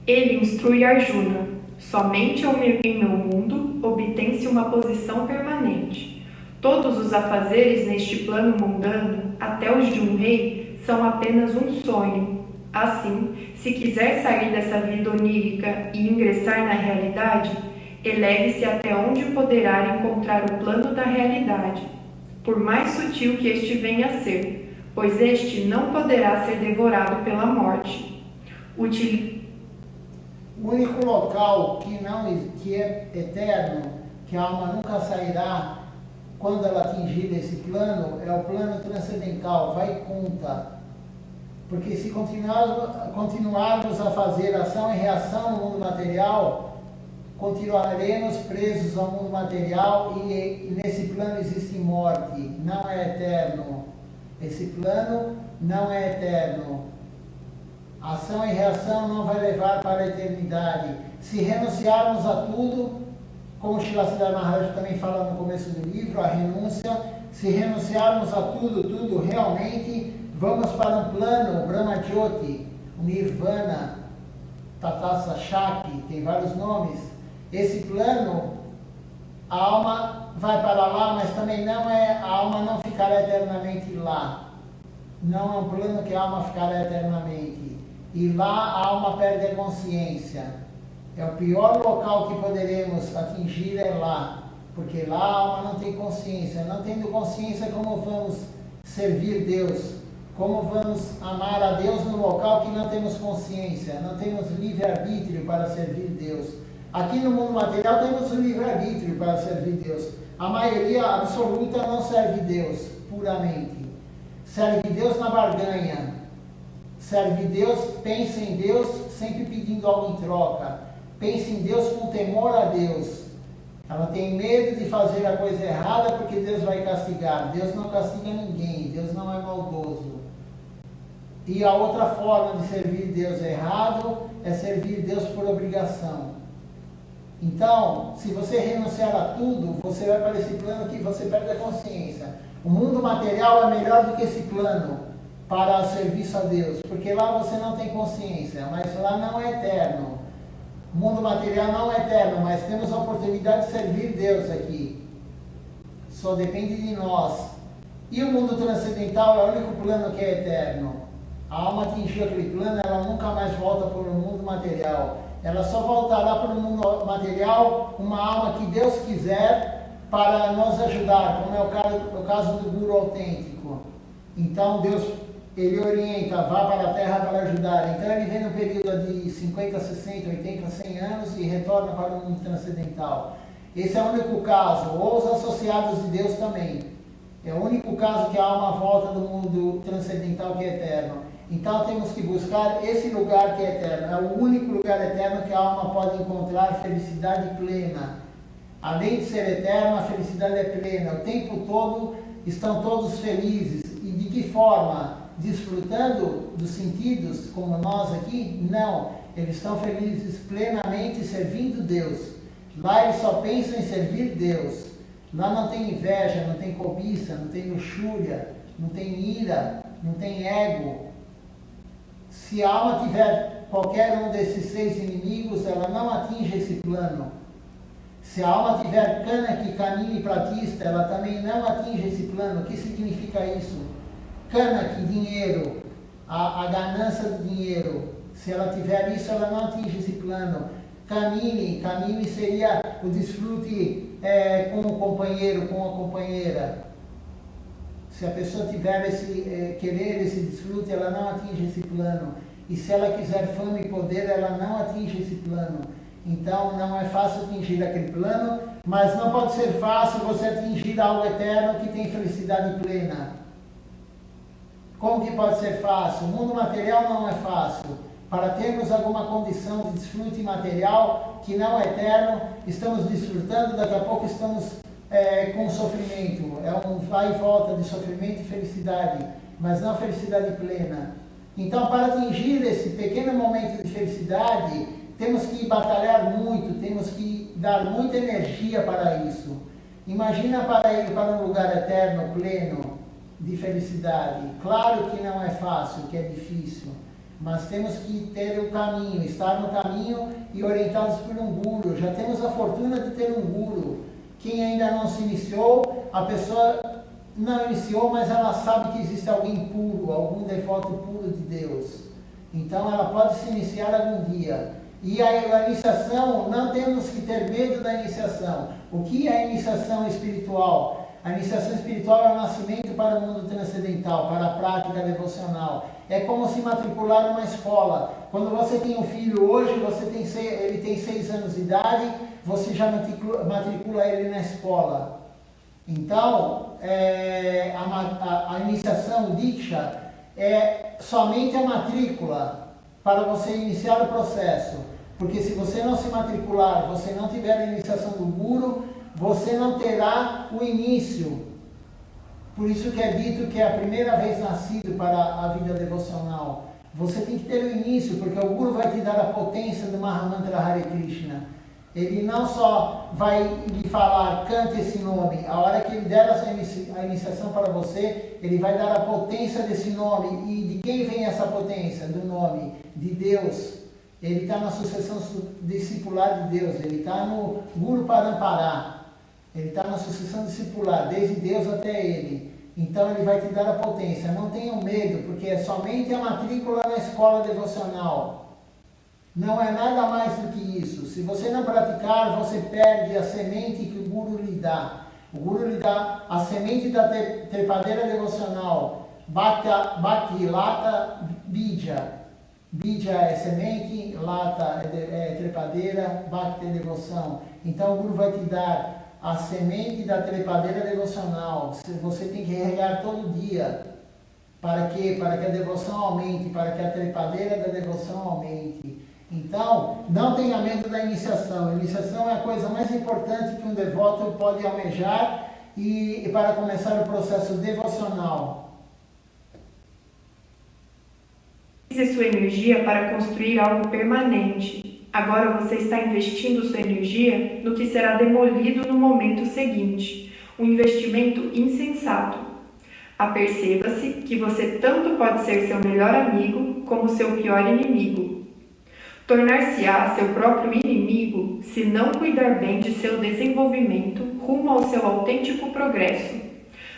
Ele instrui Arjuna: somente em meu mundo obtém-se uma posição permanente. Todos os afazeres neste plano mundano, até os de um rei, são apenas um sonho. Assim, se quiser sair dessa vida onírica e ingressar na realidade, eleve-se até onde poderá encontrar o plano da realidade, por mais sutil que este venha a ser, pois este não poderá ser devorado pela morte. O único local que é eterno, que a alma nunca sairá quando ela atingir esse plano, é o plano transcendental, Vaikuntha. Porque se continuarmos a fazer ação e reação no mundo material, continuaremos presos ao mundo material e nesse plano existe morte, não é eterno. Esse plano não é eterno. Ação e reação não vai levar para a eternidade. Se renunciarmos a tudo, como Srila Siddhartha Maharaj também fala no começo do livro, a renúncia, se renunciarmos a tudo realmente, vamos para um plano, Brahma Jyoti, o Nirvana, Tatasa Shakti, tem vários nomes. Esse plano, a alma vai para lá, mas também a alma não ficará eternamente lá. Não é um plano que a alma ficará eternamente. E lá a alma perde a consciência. É o pior local que poderemos atingir, é lá. Porque lá a alma não tem consciência. Não tendo consciência, como vamos servir Deus? Como vamos amar a Deus no local que não temos consciência? Não temos livre-arbítrio para servir Deus. Aqui no mundo material temos o livre-arbítrio para servir Deus. A maioria absoluta não serve Deus puramente. Serve Deus na barganha. Serve Deus, pensa em Deus, sempre pedindo algo em troca. Pensa em Deus com temor a Deus. Ela tem medo de fazer a coisa errada porque Deus vai castigar. Deus não castiga ninguém, Deus não é maldoso. E a outra forma de servir Deus errado é servir Deus por obrigação. Então, se você renunciar a tudo, você vai para esse plano que você perde a consciência. O mundo material é melhor do que esse plano para o serviço a Deus, porque lá você não tem consciência, mas lá não é eterno. O mundo material não é eterno, mas temos a oportunidade de servir Deus aqui. Só depende de nós. E o mundo transcendental é o único plano que é eterno. A alma atingiu aquele plano, ela nunca mais volta para o mundo material. Ela só voltará para o mundo material uma alma que Deus quiser para nos ajudar, como é o caso do Guru autêntico. Então Deus, ele orienta, vá para a Terra para ajudar. Então ele vem no período de 50, 60, 80, 100 anos e retorna para o mundo transcendental. Esse é o único caso, ou os associados de Deus também. É o único caso que a alma volta do mundo transcendental que é eterno. Então temos que buscar esse lugar que é eterno. É o único lugar eterno que a alma pode encontrar felicidade plena. Além de ser eterno, a felicidade é plena. O tempo todo estão todos felizes. E de que forma? Desfrutando dos sentidos, como nós aqui? Não. Eles estão felizes plenamente servindo Deus. Lá eles só pensam em servir Deus. Lá não tem inveja, não tem cobiça, não tem luxúria, não tem ira, não tem ego. Se a alma tiver qualquer um desses 6 inimigos, ela não atinge esse plano. Se a alma tiver Kanaki, Kanini, Pratista, ela também não atinge esse plano. O que significa isso? Kanaki, dinheiro, a ganância do dinheiro. Se ela tiver isso, ela não atinge esse plano. Kanini seria o desfrute com o companheiro, com a companheira. Se a pessoa tiver querer esse desfrute, ela não atinge esse plano. E se ela quiser fama e poder, ela não atinge esse plano. Então não é fácil atingir aquele plano, mas não pode ser fácil você atingir algo eterno que tem felicidade plena. Como que pode ser fácil? O mundo material não é fácil. Para termos alguma condição de desfrute material que não é eterno, estamos desfrutando, daqui a pouco estamos com sofrimento. É um vai e volta de sofrimento e felicidade, mas não felicidade plena. Então, para atingir esse pequeno momento de felicidade, temos que batalhar muito, temos que dar muita energia para isso. Imagina para ir para um lugar eterno, pleno de felicidade. Claro que não é fácil, que é difícil. Mas temos que ter o caminho, estar no caminho e orientados por um guru. Já temos a fortuna de ter um guru. Quem ainda não se iniciou, a pessoa não iniciou, mas ela sabe que existe alguém puro, algum devoto puro de Deus. Então ela pode se iniciar algum dia. E a iniciação, não temos que ter medo da iniciação. O que é a iniciação espiritual? A iniciação espiritual é o nascimento para o mundo transcendental, para a prática devocional. É como se matricular numa escola. Quando você tem um filho hoje, ele tem 6 anos de idade, você já matricula ele na escola. Então, a iniciação, o Diksha, é somente a matrícula para você iniciar o processo. Porque se você não se matricular, você não tiver a iniciação do Guru, você não terá o início. Por isso que é dito que é a primeira vez nascido para a vida devocional. Você tem que ter o início, porque o Guru vai te dar a potência do Mahamantra Hare Krishna. Ele não só vai lhe falar, cante esse nome. A hora que ele der a iniciação para você, ele vai dar a potência desse nome. E de quem vem essa potência do nome? De Deus. Ele está na sucessão discipular de Deus. Ele está no Guru Parampará. Ele está na sucessão discipular, desde Deus até ele. Então ele vai te dar a potência. Não tenham medo, porque é somente a matrícula na escola devocional. Não é nada mais do que isso. Se você não praticar, você perde a semente que o Guru lhe dá. O Guru lhe dá a semente da trepadeira devocional. Bhakti, Lata, Bija. Bija é semente, Lata é trepadeira, Bhakti é devoção. Então o Guru vai te dar a semente da trepadeira devocional. Você tem que regar todo dia. Para quê? Para que a devoção aumente, para que a trepadeira da devoção aumente. Então, não tenha medo da iniciação. A iniciação é a coisa mais importante que um devoto pode almejar e para começar o processo devocional. Use sua energia para construir algo permanente. Agora você está investindo sua energia no que será demolido no momento seguinte. Um investimento insensato. Aperceba-se que você tanto pode ser seu melhor amigo como seu pior inimigo. Tornar-se-á seu próprio inimigo se não cuidar bem de seu desenvolvimento rumo ao seu autêntico progresso.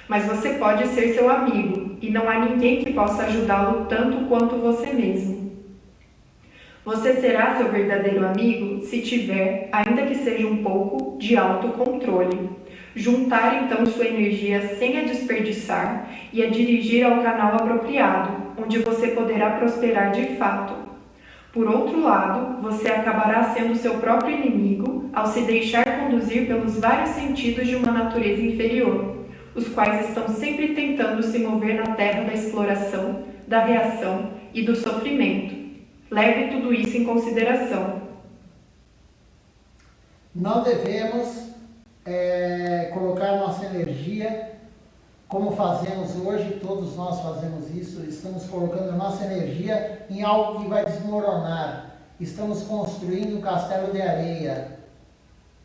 mas você pode ser seu amigo e não há ninguém que possa ajudá-lo tanto quanto você mesmo. Você será seu verdadeiro amigo se tiver, ainda que seja um pouco, de autocontrole. Juntar então sua energia sem a desperdiçar e a dirigir ao canal apropriado, onde você poderá prosperar de fato. Por outro lado, você acabará sendo seu próprio inimigo ao se deixar conduzir pelos vários sentidos de uma natureza inferior, os quais estão sempre tentando se mover na terra da exploração, da reação e do sofrimento. Leve tudo isso em consideração. Não devemos colocar nossa energia, como fazemos hoje, todos nós fazemos isso, estamos colocando nossa energia em algo que vai desmoronar. Estamos construindo um castelo de areia.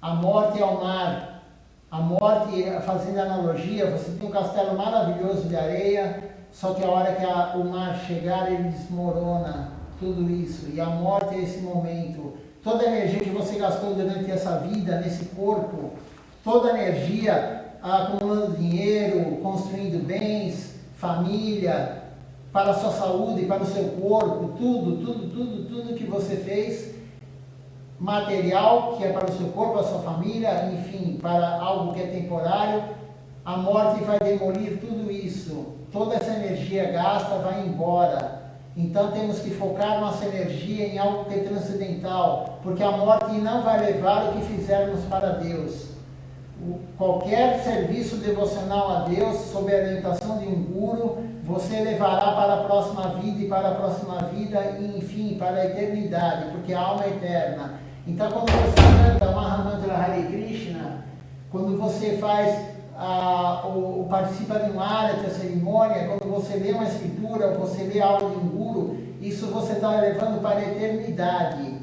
A morte é o mar. A morte, fazendo analogia, você tem um castelo maravilhoso de areia, só que a hora que o mar chegar, ele desmorona tudo isso. E a morte é esse momento. Toda a energia que você gastou durante essa vida, nesse corpo, toda a energia acumulando dinheiro, construindo bens, família, para a sua saúde, para o seu corpo, tudo que você fez, material, que é para o seu corpo, a sua família, enfim, para algo que é temporário, a morte vai demolir tudo isso. Toda essa energia gasta vai embora. Então temos que focar nossa energia em algo que é transcendental, porque a morte não vai levar o que fizermos para Deus. Qualquer serviço devocional a Deus, sob a orientação de um guru, você levará para a próxima vida e para a próxima vida e, enfim, para a eternidade, porque a alma é eterna. Então, quando você canta Mahamantra Hare Krishna, quando você participa de um arati, a cerimônia, quando você lê uma escritura, você lê algo de um guru, isso você está levando para a eternidade.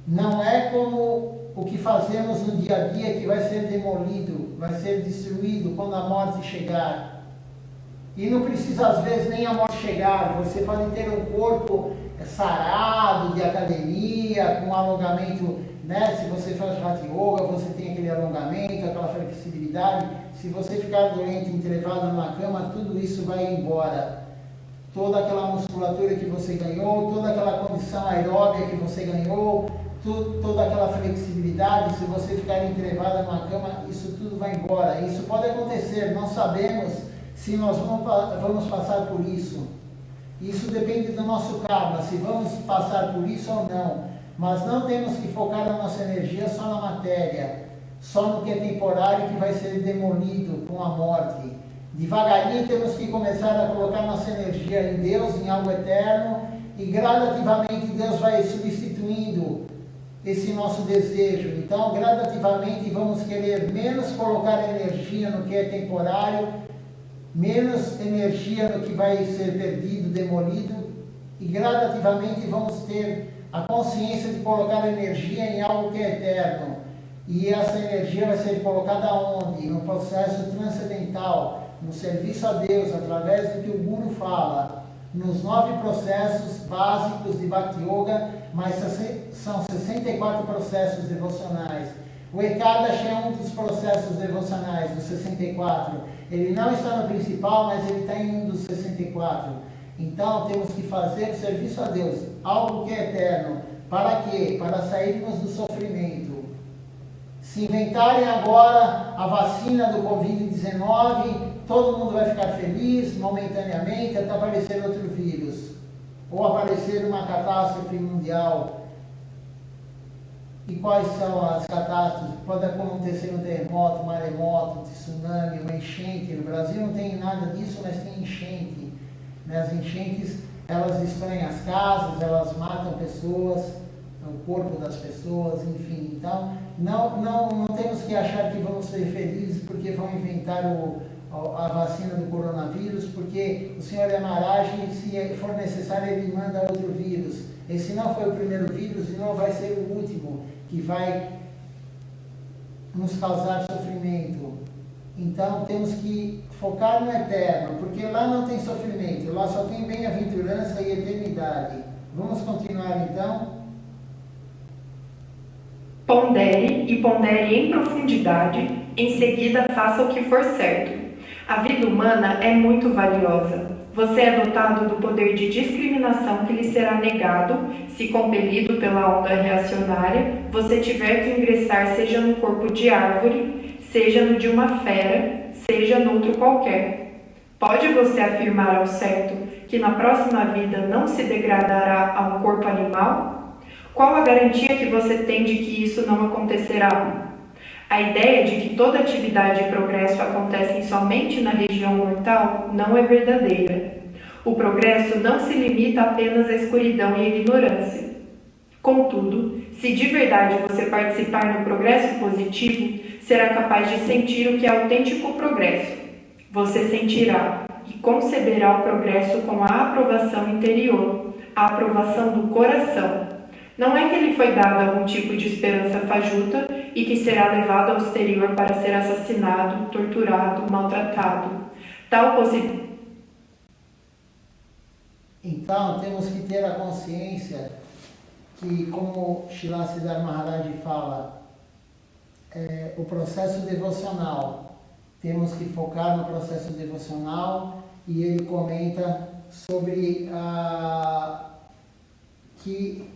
Não é como o que fazemos no dia a dia, que vai ser demolido, vai ser destruído quando a morte chegar. E não precisa às vezes nem a morte chegar, você pode ter um corpo sarado, de academia, com alongamento, né? Se você faz Hatha Yoga, você tem aquele alongamento, aquela flexibilidade. Se você ficar doente, entrevado na cama, tudo isso vai embora. Toda aquela musculatura que você ganhou, toda aquela condição aeróbica que você ganhou, toda aquela flexibilidade, se você ficar entrevada numa cama, isso tudo vai embora. Isso pode acontecer, não sabemos se nós vamos passar por isso. Isso depende do nosso karma, se vamos passar por isso ou não. Mas não temos que focar a nossa energia só na matéria, só no que é temporário, que vai ser demolido com a morte. Devagarinho temos que começar a colocar nossa energia em Deus, em algo eterno, e gradativamente Deus vai substituindo esse nosso desejo. Então, gradativamente vamos querer menos colocar energia no que é temporário, menos energia no que vai ser perdido, demolido, e gradativamente vamos ter a consciência de colocar energia em algo que é eterno. E essa energia vai ser colocada onde? No processo transcendental, no serviço a Deus, através do que o Guru fala, nos 9 processos básicos de Bhakti Yoga, mas são 64 processos devocionais. O Ekadashi é um dos processos devocionais, dos 64. Ele não está no principal, mas ele está em um dos 64. Então temos que fazer o serviço a Deus, algo que é eterno. Para quê? Para sairmos do sofrimento. Se inventarem agora a vacina do Covid-19, todo mundo vai ficar feliz momentaneamente até aparecer outro vírus. Ou aparecer uma catástrofe mundial. E quais são as catástrofes? Pode acontecer um terremoto, um maremoto, um tsunami, uma enchente. No Brasil não tem nada disso, mas tem enchente. As enchentes, elas destroem as casas, elas matam pessoas, o corpo das pessoas, enfim. Então, não temos que achar que vamos ser felizes porque vão inventar a vacina do coronavírus, porque o Senhor é Maharaj e se for necessário ele manda outro vírus. Esse não foi o primeiro vírus e não vai ser o último que vai nos causar sofrimento. Então temos que focar no eterno, porque lá não tem sofrimento, lá só tem bem-aventurança e eternidade. Vamos continuar então? Pondere e pondere em profundidade, em seguida faça o que for certo. A vida humana é muito valiosa. Você é dotado do poder de discriminação que lhe será negado se, compelido pela onda reacionária, você tiver que ingressar seja no corpo de árvore, seja no de uma fera, seja noutro qualquer. Pode você afirmar ao certo que na próxima vida não se degradará a um corpo animal? Qual a garantia que você tem de que isso não acontecerá? A ideia de que toda atividade e progresso acontecem somente na região mortal não é verdadeira. O progresso não se limita apenas à escuridão e à ignorância. Contudo, se de verdade você participar no progresso positivo, será capaz de sentir o que é autêntico progresso. Você sentirá e conceberá o progresso com a aprovação interior, a aprovação do coração. Não é que lhe foi dado algum tipo de esperança fajuta e que será levado ao exterior para ser assassinado, torturado, maltratado. Então, temos que ter a consciência que, como Srila Siddhar Maharaj fala, o processo devocional, temos que focar no processo devocional, e ele comenta sobre que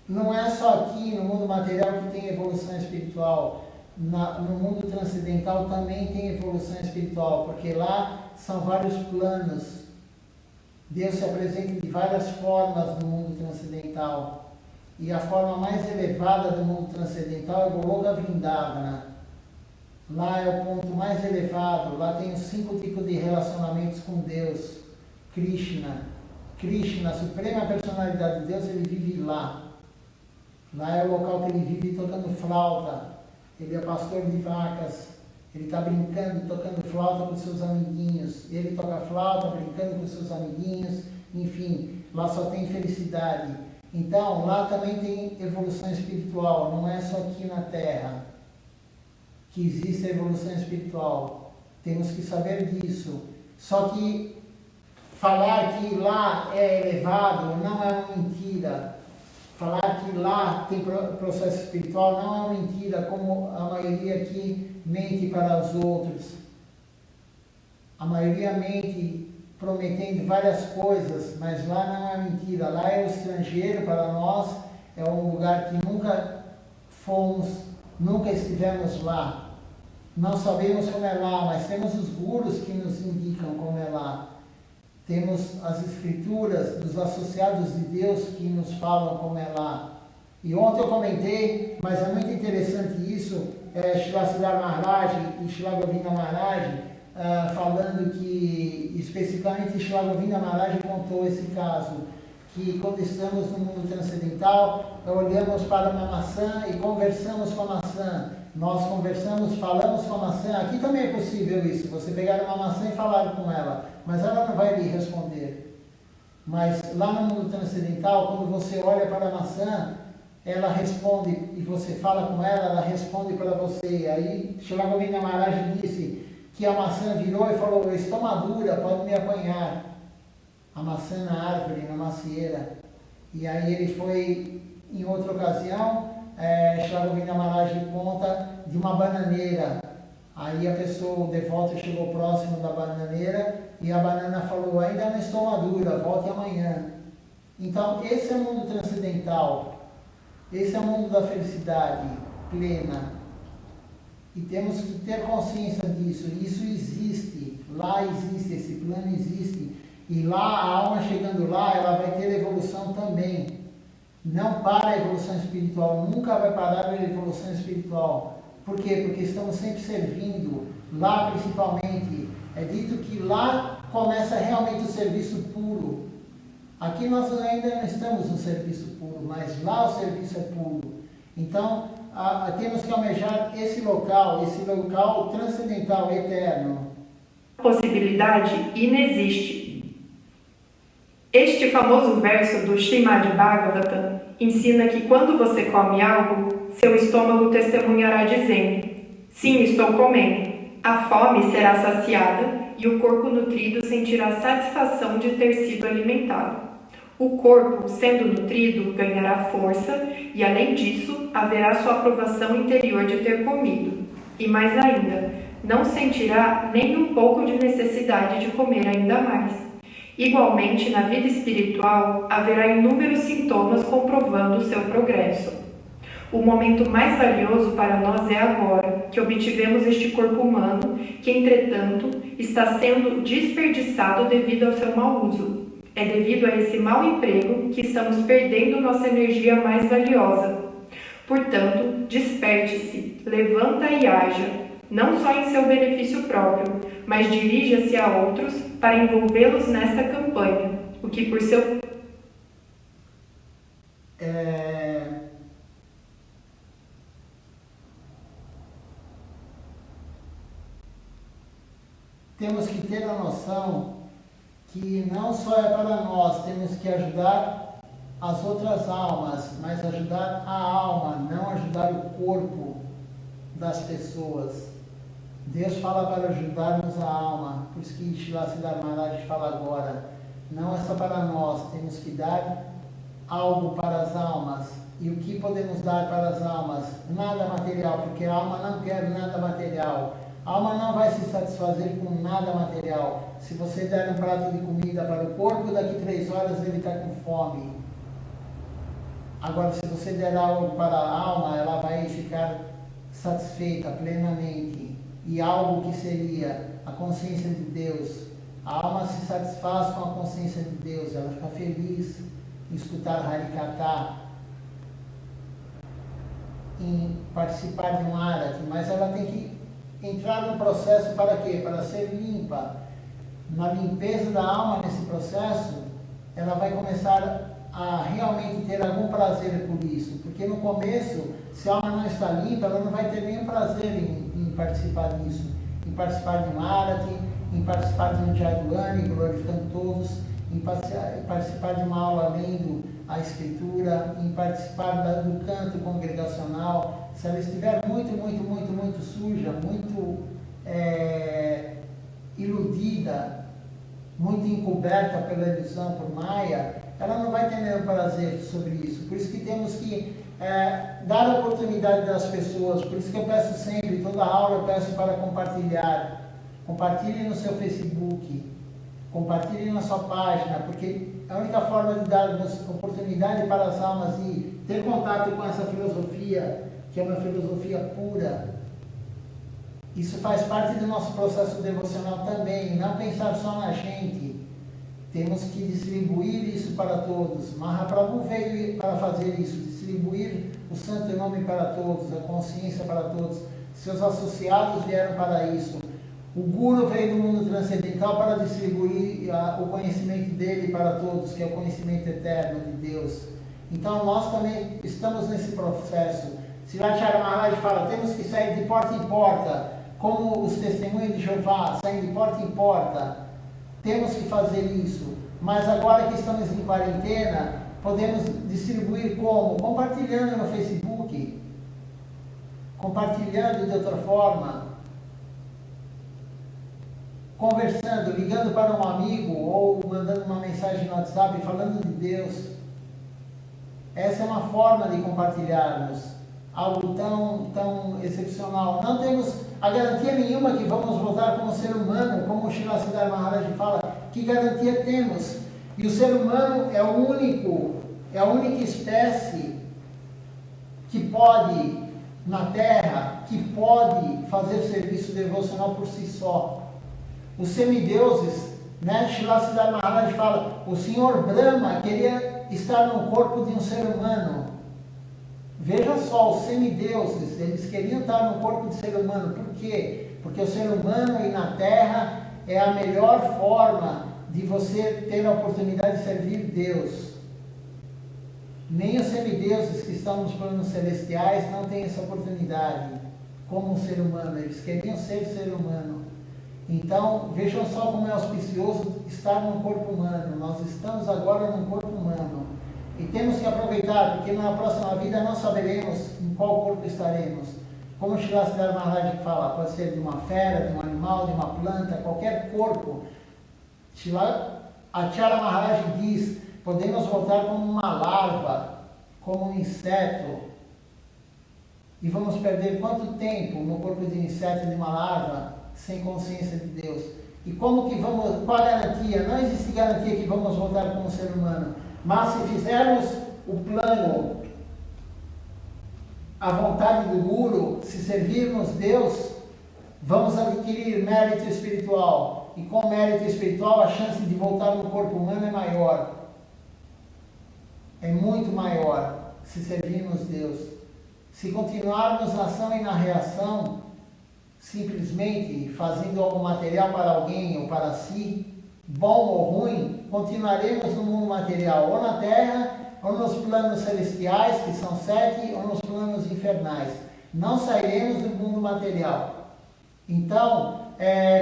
não é só aqui no mundo material que tem evolução espiritual, no mundo transcendental também tem evolução espiritual, porque lá são vários planos. Deus se apresenta de várias formas no mundo transcendental, e a forma mais elevada do mundo transcendental é Goloka Vrindavana. Lá é o ponto mais elevado, lá tem os 5 tipos de relacionamentos com Deus. Krishna, a suprema personalidade de Deus, ele vive lá. Lá é o local que ele vive tocando flauta. Ele é pastor de vacas. Ele está brincando, tocando flauta com seus amiguinhos. Ele toca flauta, brincando com seus amiguinhos. Enfim, lá só tem felicidade. Então, lá também tem evolução espiritual. Não é só aqui na Terra que existe a evolução espiritual. Temos que saber disso. Só que falar que lá é elevado não é uma mentira. Falar que lá tem processo espiritual não é uma mentira, como a maioria aqui mente para os outros. A maioria mente prometendo várias coisas, mas lá não é mentira. Lá é o estrangeiro para nós, é um lugar que nunca fomos, nunca estivemos lá. Não sabemos como é lá, mas temos os gurus que nos indicam como é lá. Temos as escrituras dos associados de Deus que nos falam como é lá. E ontem eu comentei, mas é muito interessante isso, Srila Siddhar Maharaj e Srila Govinda Maharaj, falando que, especificamente Srila Govinda Maharaj contou esse caso, que quando estamos no mundo transcendental, olhamos para uma maçã e conversamos com a maçã. Nós conversamos, falamos com a maçã. Aqui também é possível isso, você pegar uma maçã e falar com ela, mas ela não vai lhe responder. Mas lá no mundo transcendental, quando você olha para a maçã, ela responde, e você fala com ela, ela responde para você. Aí Srila Govinda Maharaj disse que a maçã virou e falou: eu estou madura, pode me apanhar. A maçã na árvore, na macieira. E aí ele foi, em outra ocasião, Srila Govinda Maharaj conta de uma bananeira. Aí a pessoa, o devoto, chegou próximo da bananeira e a banana falou: ainda não estou madura, volte amanhã. Então, esse é o mundo transcendental. Esse é o mundo da felicidade plena. E temos que ter consciência disso. Isso existe. Lá existe, esse plano existe. E lá, a alma chegando lá, ela vai ter evolução também. Não para a evolução espiritual, nunca vai parar a evolução espiritual. Por quê? Porque estamos sempre servindo. Lá, principalmente, é dito que lá começa realmente o serviço puro. Aqui nós ainda não estamos no serviço puro, mas lá o serviço é puro. Então, temos que almejar esse local transcendental, eterno. A possibilidade inexiste. Este famoso verso do Srimad Bhagavatam ensina que quando você come algo, seu estômago testemunhará dizendo: sim, estou comendo. A fome será saciada e o corpo nutrido sentirá satisfação de ter sido alimentado. O corpo, sendo nutrido, ganhará força e, além disso, haverá sua aprovação interior de ter comido. E mais ainda, não sentirá nem um pouco de necessidade de comer ainda mais. Igualmente, na vida espiritual, haverá inúmeros sintomas comprovando o seu progresso. O momento mais valioso para nós é agora, que obtivemos este corpo humano, que, entretanto, está sendo desperdiçado devido ao seu mau uso. É devido a esse mau emprego que estamos perdendo nossa energia mais valiosa. Portanto, desperte-se, levanta e haja, não só em seu benefício próprio, mas dirija-se a outros para envolvê-los nesta campanha, o que por seu... Temos que ter a noção que não só é para nós, temos que ajudar as outras almas, mas ajudar a alma, não ajudar o corpo das pessoas. Deus fala para ajudarmos a alma, por isso que Srila Siddhar Maharaj fala agora, não é só para nós, temos que dar algo para as almas. E o que podemos dar para as almas? Nada material, porque a alma não quer nada material. A alma não vai se satisfazer com nada material. Se você der um prato de comida para o corpo, daqui 3 horas ele está com fome. Agora, se você der algo para a alma, ela vai ficar satisfeita plenamente. E algo que seria a consciência de Deus. A alma se satisfaz com a consciência de Deus, ela fica feliz em escutar Harikatha, em participar de um arati, mas ela tem que entrar no processo para quê? Para ser limpa. Na limpeza da alma, nesse processo, ela vai começar a realmente ter algum prazer por isso. Porque no começo, se a alma não está limpa, ela não vai ter nenhum prazer em participar disso. Em participar de um arati, em participar de um jayadvani, glorificando todos, em participar de uma aula lendo a escritura, em participar do canto congregacional. Se ela estiver muito suja, muito iludida, muito encoberta pela ilusão, por Maya, ela não vai ter nenhum prazer sobre isso. Por isso que temos que dar a oportunidade das pessoas. Por isso que eu peço sempre, toda aula eu peço para compartilhar. Compartilhe no seu Facebook, compartilhe na sua página, porque a única forma de darmos oportunidade para as almas e ter contato com essa filosofia, que é uma filosofia pura, isso faz parte do nosso processo devocional também, não pensar só na gente. Temos que distribuir isso para todos. Mahaprabhu veio para fazer isso, distribuir o santo nome para todos, a consciência para todos. Seus associados vieram para isso. O Guru veio do mundo transcendental para distribuir o conhecimento dele para todos, que é o conhecimento eterno de Deus. Então nós também estamos nesse processo. Srila Maharaj fala, temos que sair de porta em porta, como os testemunhos de Jeová, saem de porta em porta. Temos que fazer isso. Mas agora que estamos em quarentena, podemos distribuir como? Compartilhando no Facebook, compartilhando de outra forma, conversando, ligando para um amigo ou mandando uma mensagem no WhatsApp falando de Deus. Essa é uma forma de compartilharmos algo tão excepcional. Não temos a garantia nenhuma que vamos voltar como ser humano, como o Srila Siddhar Maharaj fala. Que garantia temos? E o ser humano é a única espécie que pode, na Terra, que pode fazer serviço devocional por si só. Os semideuses, né? Srila Siddhar Maharaj fala, o Senhor Brahma queria estar no corpo de um ser humano. Veja só, os semideuses, eles queriam estar no corpo de ser humano. Por quê? Porque o ser humano e na Terra é a melhor forma de você ter a oportunidade de servir Deus. Nem os semideuses que estão nos planos celestiais não têm essa oportunidade como um ser humano. Eles queriam ser humano. Então, vejam só como é auspicioso estar num corpo humano. Nós estamos agora num corpo humano. E temos que aproveitar, porque na próxima vida não saberemos em qual corpo estaremos. Como o Srila Siddhar Maharaj fala, pode ser de uma fera, de um animal, de uma planta, qualquer corpo. Acharya Maharaj diz, podemos voltar como uma larva, como um inseto. E vamos perder quanto tempo no corpo de um inseto, de uma larva? sem consciência de Deus. E como que vamos, qual a garantia? Não existe garantia que vamos voltar como ser humano. Mas se fizermos o plano, a vontade do Guru, se servirmos Deus, vamos adquirir mérito espiritual. E com mérito espiritual, a chance de voltar no corpo humano é maior. É muito maior se servirmos Deus. Se continuarmos na ação e na reação, simplesmente fazendo algo material para alguém ou para si, bom ou ruim, continuaremos no mundo material, ou na terra, ou nos planos celestiais, que são 7, ou nos planos infernais. Não sairemos do mundo material. Então,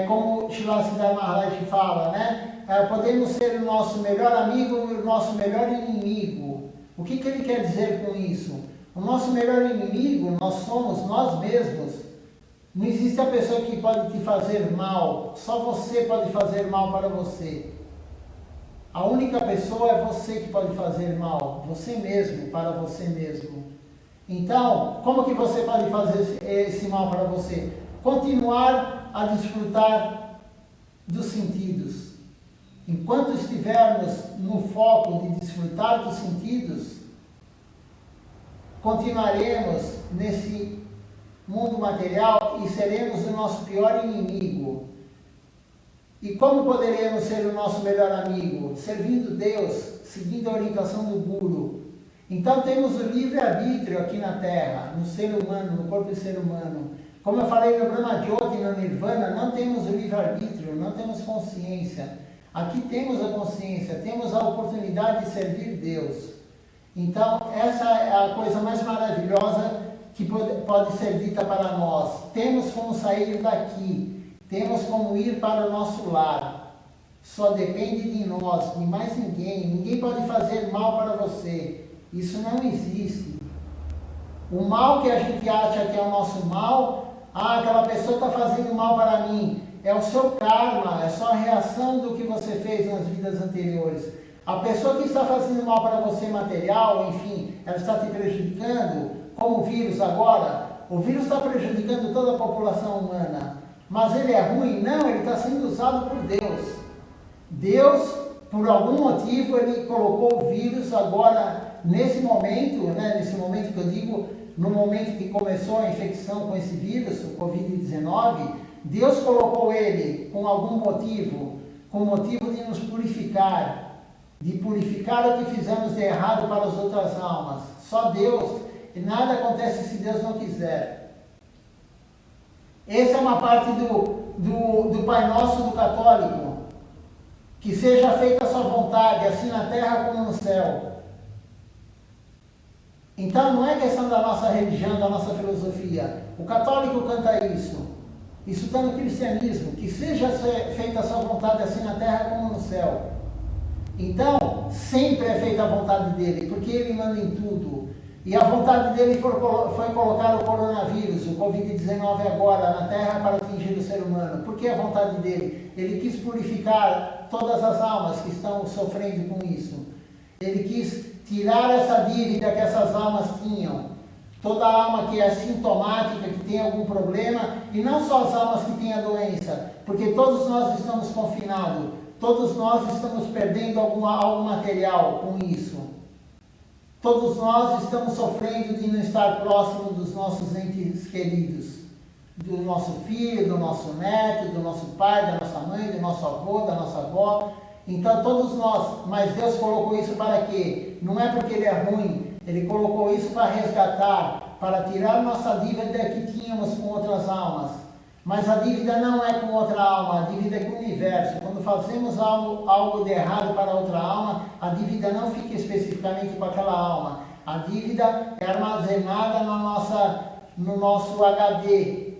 como Srila Siddhartha Maharaj fala, né? Podemos ser o nosso melhor amigo e o nosso melhor inimigo. O que ele quer dizer com isso? O nosso melhor inimigo, nós somos nós mesmos. Não existe a pessoa que pode te fazer mal, só você pode fazer mal para você. A única pessoa é você que pode fazer mal, você mesmo, para você mesmo. Então, como que você pode fazer esse mal para você? Continuar a desfrutar dos sentidos. Enquanto estivermos no foco de desfrutar dos sentidos, continuaremos nesse mundo material e seremos o nosso pior inimigo. E como poderemos ser o nosso melhor amigo? Servindo Deus, seguindo a orientação do Guru. Então temos o livre-arbítrio aqui na Terra, no ser humano, no corpo do ser humano. Como eu falei no Brahma Jyoti, no Nirvana, não temos o livre-arbítrio, não temos consciência. Aqui temos a consciência, temos a oportunidade de servir Deus. Então essa é a coisa mais maravilhosa que pode ser dita para nós. Temos como sair daqui, temos como ir para o nosso lar. Só depende de nós, de mais ninguém. Ninguém pode fazer mal para você. Isso não existe. O mal que a gente acha que é o nosso mal, aquela pessoa está fazendo mal para mim. É o seu karma, é só a reação do que você fez nas vidas anteriores. A pessoa que está fazendo mal para você material, enfim, ela está te prejudicando. Como o vírus agora, o vírus está prejudicando toda a população humana, mas ele é ruim? Não, ele está sendo usado por Deus. Deus, por algum motivo, ele colocou o vírus agora, nesse momento, né, nesse momento que eu digo, no momento que começou a infecção com esse vírus, o Covid-19, Deus colocou ele com algum motivo, com o motivo de nos purificar, de purificar o que fizemos de errado para as outras almas. Só Deus. E nada acontece se Deus não quiser. Essa é uma parte do Pai Nosso do católico. Que seja feita a sua vontade, assim na terra como no céu. Então não é questão da nossa religião, da nossa filosofia. O católico canta isso. Isso está no cristianismo. Que seja feita a sua vontade, assim na terra como no céu. Então, sempre é feita a vontade dele, porque ele manda em tudo. E a vontade dele foi colocar o coronavírus, o Covid-19 agora, na Terra para atingir o ser humano. Por que a vontade dele? Ele quis purificar todas as almas que estão sofrendo com isso. Ele quis tirar essa dívida que essas almas tinham. Toda alma que é sintomática, que tem algum problema, e não só as almas que têm a doença, porque todos nós estamos confinados, todos nós estamos perdendo algo material com isso. Todos nós estamos sofrendo de não estar próximo dos nossos entes queridos. Do nosso filho, do nosso neto, do nosso pai, da nossa mãe, do nosso avô, da nossa avó. Então todos nós, mas Deus colocou isso para quê? Não é porque Ele é ruim, Ele colocou isso para resgatar, para tirar nossa dívida que tínhamos com outras almas. Mas a dívida não é com outra alma, a dívida é com o universo. Quando fazemos algo de errado para outra alma, a dívida não fica especificamente com aquela alma. A dívida é armazenada no nosso HD.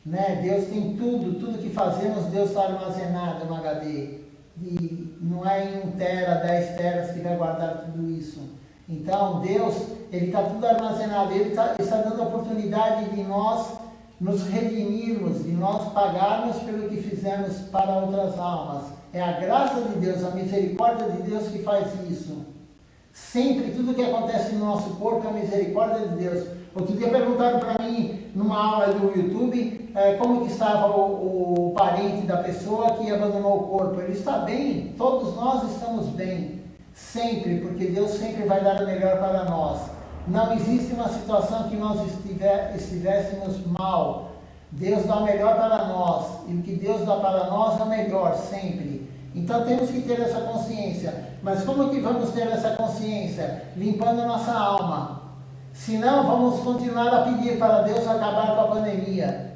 Né? Deus tem tudo que fazemos, Deus está armazenado no HD. E não é em 1 tera, 10 teras que vai guardar tudo isso. Então Deus, Ele está tudo armazenado, Ele está dando a oportunidade de nós nos redimirmos, de nós pagarmos pelo que fizemos para outras almas. É a graça de Deus, a misericórdia de Deus que faz isso. Sempre, tudo que acontece no nosso corpo é a misericórdia de Deus. Outro dia perguntaram para mim, numa aula do YouTube, como que estava o parente da pessoa que abandonou o corpo. Ele está bem, todos nós estamos bem, sempre, porque Deus sempre vai dar o melhor para nós. Não existe uma situação que nós estivéssemos mal. Deus dá o melhor para nós, e o que Deus dá para nós é o melhor, sempre. Então temos que ter essa consciência. Mas como que vamos ter essa consciência? Limpando a nossa alma. Senão vamos continuar a pedir para Deus acabar com a pandemia.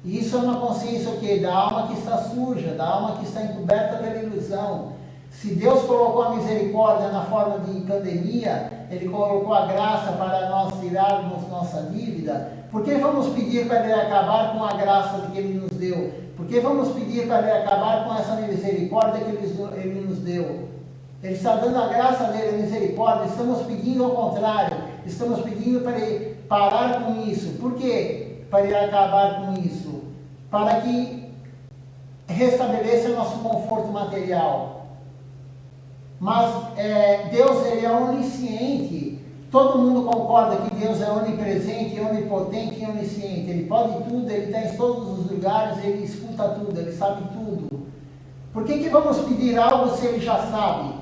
E isso é uma consciência o quê? Da alma que está suja, da alma que está encoberta pela ilusão. Se Deus colocou a misericórdia na forma de pandemia, Ele colocou a graça para nós tirarmos nossa dívida, por que vamos pedir para Ele acabar com a graça que Ele nos deu? Por que vamos pedir para Ele acabar com essa misericórdia que Ele nos deu? Ele está dando a graça dele, a misericórdia, estamos pedindo ao contrário, estamos pedindo para Ele parar com isso. Por quê? Para Ele acabar com isso? Para que restabeleça nosso conforto material. Mas Deus, Ele é onisciente. Todo mundo concorda que Deus é onipresente, onipotente e onisciente. Ele pode tudo, Ele está em todos os lugares, Ele escuta tudo, Ele sabe tudo. Por que vamos pedir algo se Ele já sabe?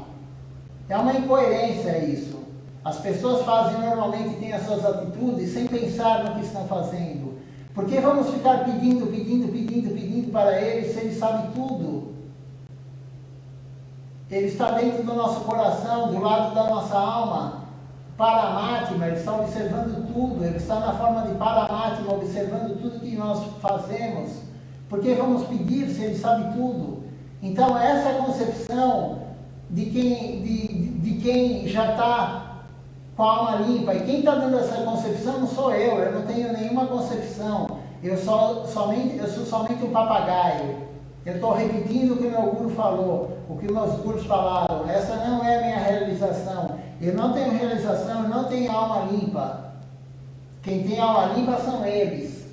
É uma incoerência isso. As pessoas fazem normalmente, têm as suas atitudes sem pensar no que estão fazendo. Por que vamos ficar pedindo para Ele se Ele sabe tudo? Ele está dentro do nosso coração, do lado da nossa alma. Paramatma, Ele está observando tudo. Ele está na forma de Paramatma, observando tudo que nós fazemos. Por que vamos pedir se Ele sabe tudo? Então essa é a concepção de quem já está com a alma limpa. E quem está dando essa concepção não sou eu não tenho nenhuma concepção. Eu sou somente um papagaio. Eu estou repetindo o que o meu guru falou, o que meus gurus falaram. Essa não é a minha realização. Eu não tenho realização, eu não tenho alma limpa. Quem tem alma limpa são eles.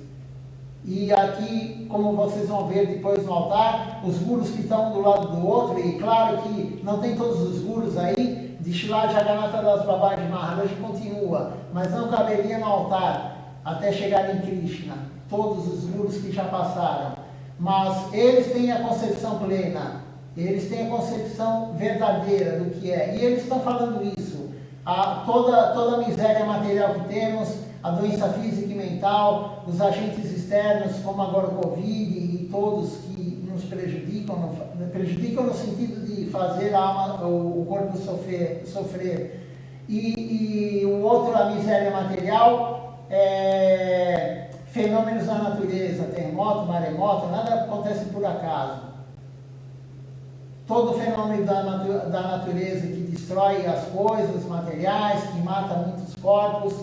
E aqui, como vocês vão ver depois no altar, os gurus que estão do lado do outro, e claro que não tem todos os gurus aí, de Shila Jagannatha Das Babaji Maharaj continua, mas não caberia no altar até chegar em Krishna, todos os gurus que já passaram. Mas eles têm a concepção plena, eles têm a concepção verdadeira do que é, e eles estão falando isso. Toda a miséria material que temos, a doença física e mental, os agentes externos, como agora o Covid e todos que nos prejudicam no sentido de fazer a alma, o corpo sofrer. E o outro, a miséria material, fenômenos da natureza, terremoto, maremoto, nada acontece por acaso. Todo fenômeno da natureza que destrói as coisas materiais, que mata muitos corpos,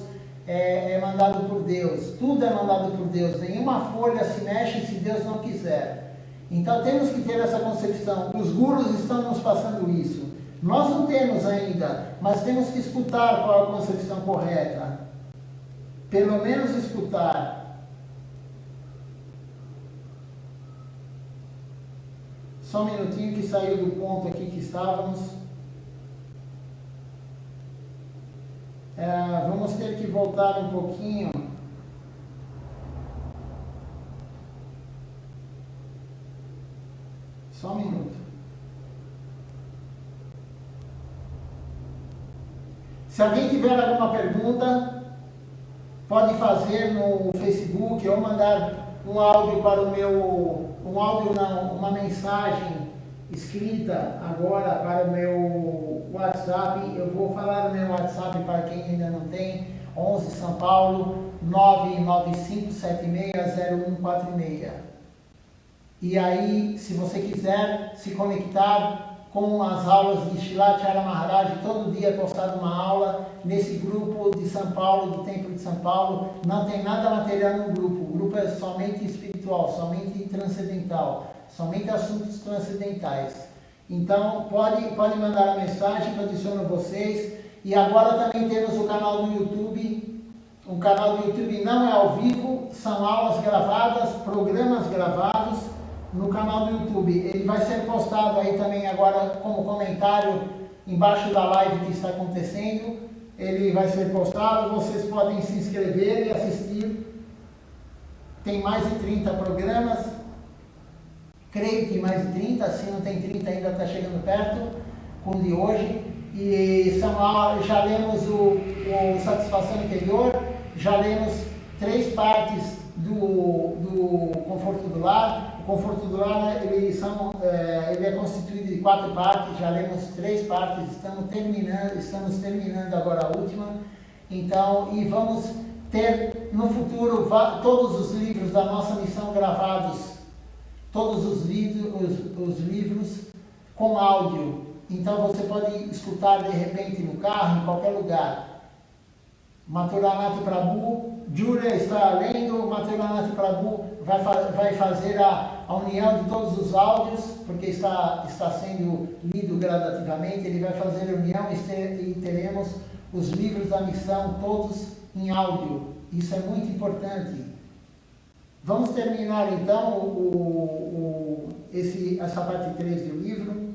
é mandado por Deus. Tudo é mandado por Deus. Nenhuma folha se mexe se Deus não quiser. Então temos que ter essa concepção. Os gurus estão nos passando isso. Nós não temos ainda, mas temos que escutar qual é a concepção correta. Pelo menos escutar. Só um minutinho que saiu do ponto aqui que estávamos. Vamos ter que voltar um pouquinho. Só um minuto. Se alguém tiver alguma pergunta, pode fazer no Facebook ou mandar um áudio para o meu... uma mensagem escrita agora para o meu WhatsApp. Eu vou falar o meu WhatsApp para quem ainda não tem, 11 São Paulo 995760146. E aí, se você quiser se conectar com as aulas de Shila Chara Maharaj, todo dia é postada uma aula nesse grupo de São Paulo, do Templo de São Paulo. Não tem nada material no grupo, o grupo é somente espiritual, somente transcendental, somente assuntos transcendentais. Então pode mandar a mensagem que eu adiciono vocês. E agora também temos o canal do YouTube. O canal do YouTube não é ao vivo, são aulas gravadas, programas gravados no canal do YouTube. Ele vai ser postado aí também agora como comentário embaixo da live que está acontecendo. ele vai ser postado, vocês podem se inscrever e assistir. Tem mais de 30 programas, creio que mais de 30, se não tem 30 ainda está chegando perto, com o de hoje. E já lemos o Satisfação Interior, já lemos 3 partes do Conforto do Lar. O Conforto do Lar ele é constituído de 4 partes, já lemos 3 partes, estamos terminando agora a última. Então, e vamos ter no futuro todos os livros da nossa missão gravados, todos os livros com áudio. Então você pode escutar de repente no carro, em qualquer lugar. Maturanati Prabhu, Júlia está lendo, Maturanati Prabhu vai fazer a união de todos os áudios, porque está sendo lido gradativamente, ele vai fazer a união e teremos os livros da missão todos em áudio. Isso é muito importante. Vamos terminar então essa parte 3 do livro.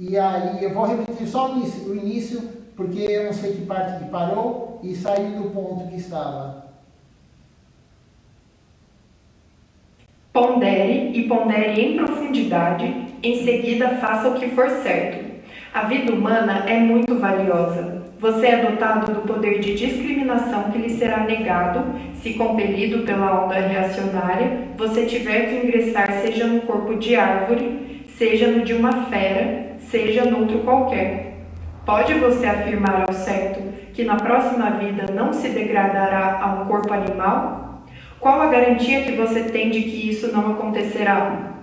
E aí eu vou repetir só o início, porque eu não sei que parte que parou e saiu do ponto que estava. Pondere e pondere em profundidade, em seguida faça o que for certo. A vida humana é muito valiosa. Você é dotado do poder de discriminação que lhe será negado se, compelido pela onda reacionária, você tiver que ingressar seja no corpo de árvore, seja no de uma fera, seja noutro qualquer. Pode você afirmar ao certo que na próxima vida não se degradará a um corpo animal? Qual a garantia que você tem de que isso não acontecerá?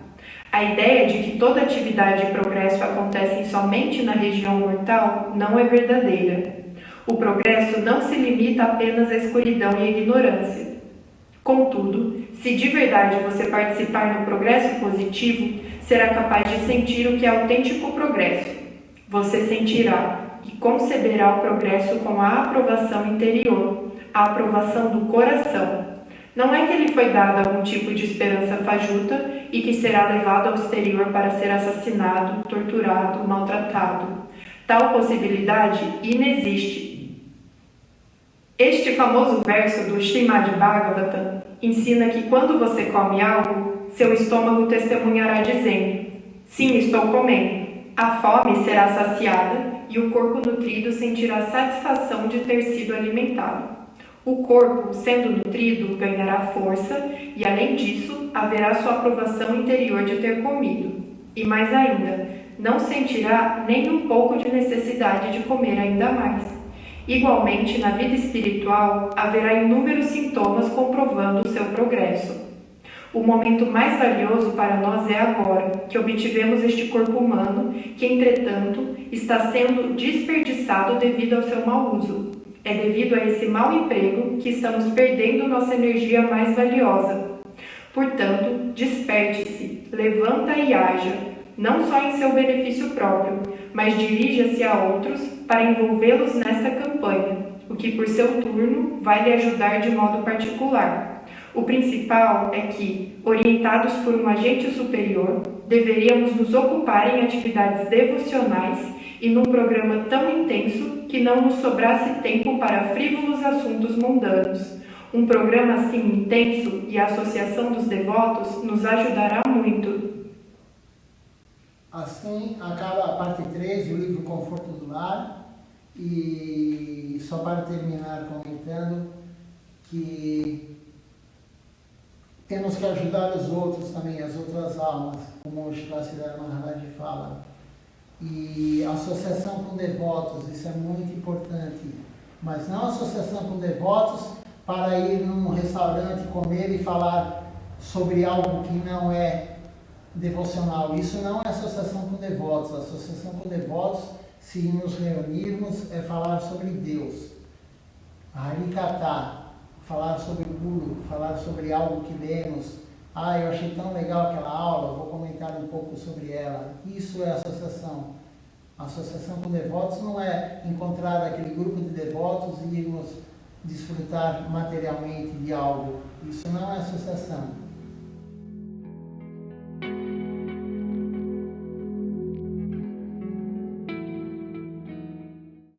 A ideia de que toda atividade e progresso acontecem somente na região mortal não é verdadeira. O progresso não se limita apenas à escuridão e à ignorância. Contudo, se de verdade você participar no progresso positivo, será capaz de sentir o que é autêntico progresso. Você sentirá e conceberá o progresso com a aprovação interior, a aprovação do coração. Não é que lhe foi dado algum tipo de esperança fajuta e que será levado ao exterior para ser assassinado, torturado, maltratado. Tal possibilidade inexiste. Este famoso verso do Srimad Bhagavatam ensina que quando você come algo, seu estômago testemunhará dizendo: sim, estou comendo. A fome será saciada e o corpo nutrido sentirá satisfação de ter sido alimentado. O corpo, sendo nutrido, ganhará força e, além disso, haverá sua aprovação interior de ter comido. E mais ainda, não sentirá nem um pouco de necessidade de comer ainda mais. Igualmente, na vida espiritual, haverá inúmeros sintomas comprovando o seu progresso. O momento mais valioso para nós é agora, que obtivemos este corpo humano, que, entretanto, está sendo desperdiçado devido ao seu mau uso. É devido a esse mau emprego que estamos perdendo nossa energia mais valiosa. Portanto, desperte-se, levanta e haja, não só em seu benefício próprio, mas dirija-se a outros para envolvê-los nesta campanha, o que por seu turno vai lhe ajudar de modo particular. O principal é que, orientados por um agente superior, deveríamos nos ocupar em atividades devocionais e num programa tão intenso que não nos sobrasse tempo para frívolos assuntos mundanos. Um programa assim intenso e a associação dos devotos nos ajudará muito. Assim acaba a parte 3 do livro Conforto do Lar, e só para terminar comentando que temos que ajudar os outros também, as outras almas, como o Shivasiddhara Maharaj fala. E associação com devotos, isso é muito importante, mas não associação com devotos para ir num restaurante comer e falar sobre algo que não é devocional. Isso não é associação com devotos. A associação com devotos, se nos reunirmos, é falar sobre Deus. Harikata, falar sobre o Guru, falar sobre algo que lemos. Eu achei tão legal aquela aula, vou comentar um pouco sobre ela. Isso é associação. A associação com devotos não é encontrar aquele grupo de devotos e irmos desfrutar materialmente de algo. Isso não é associação.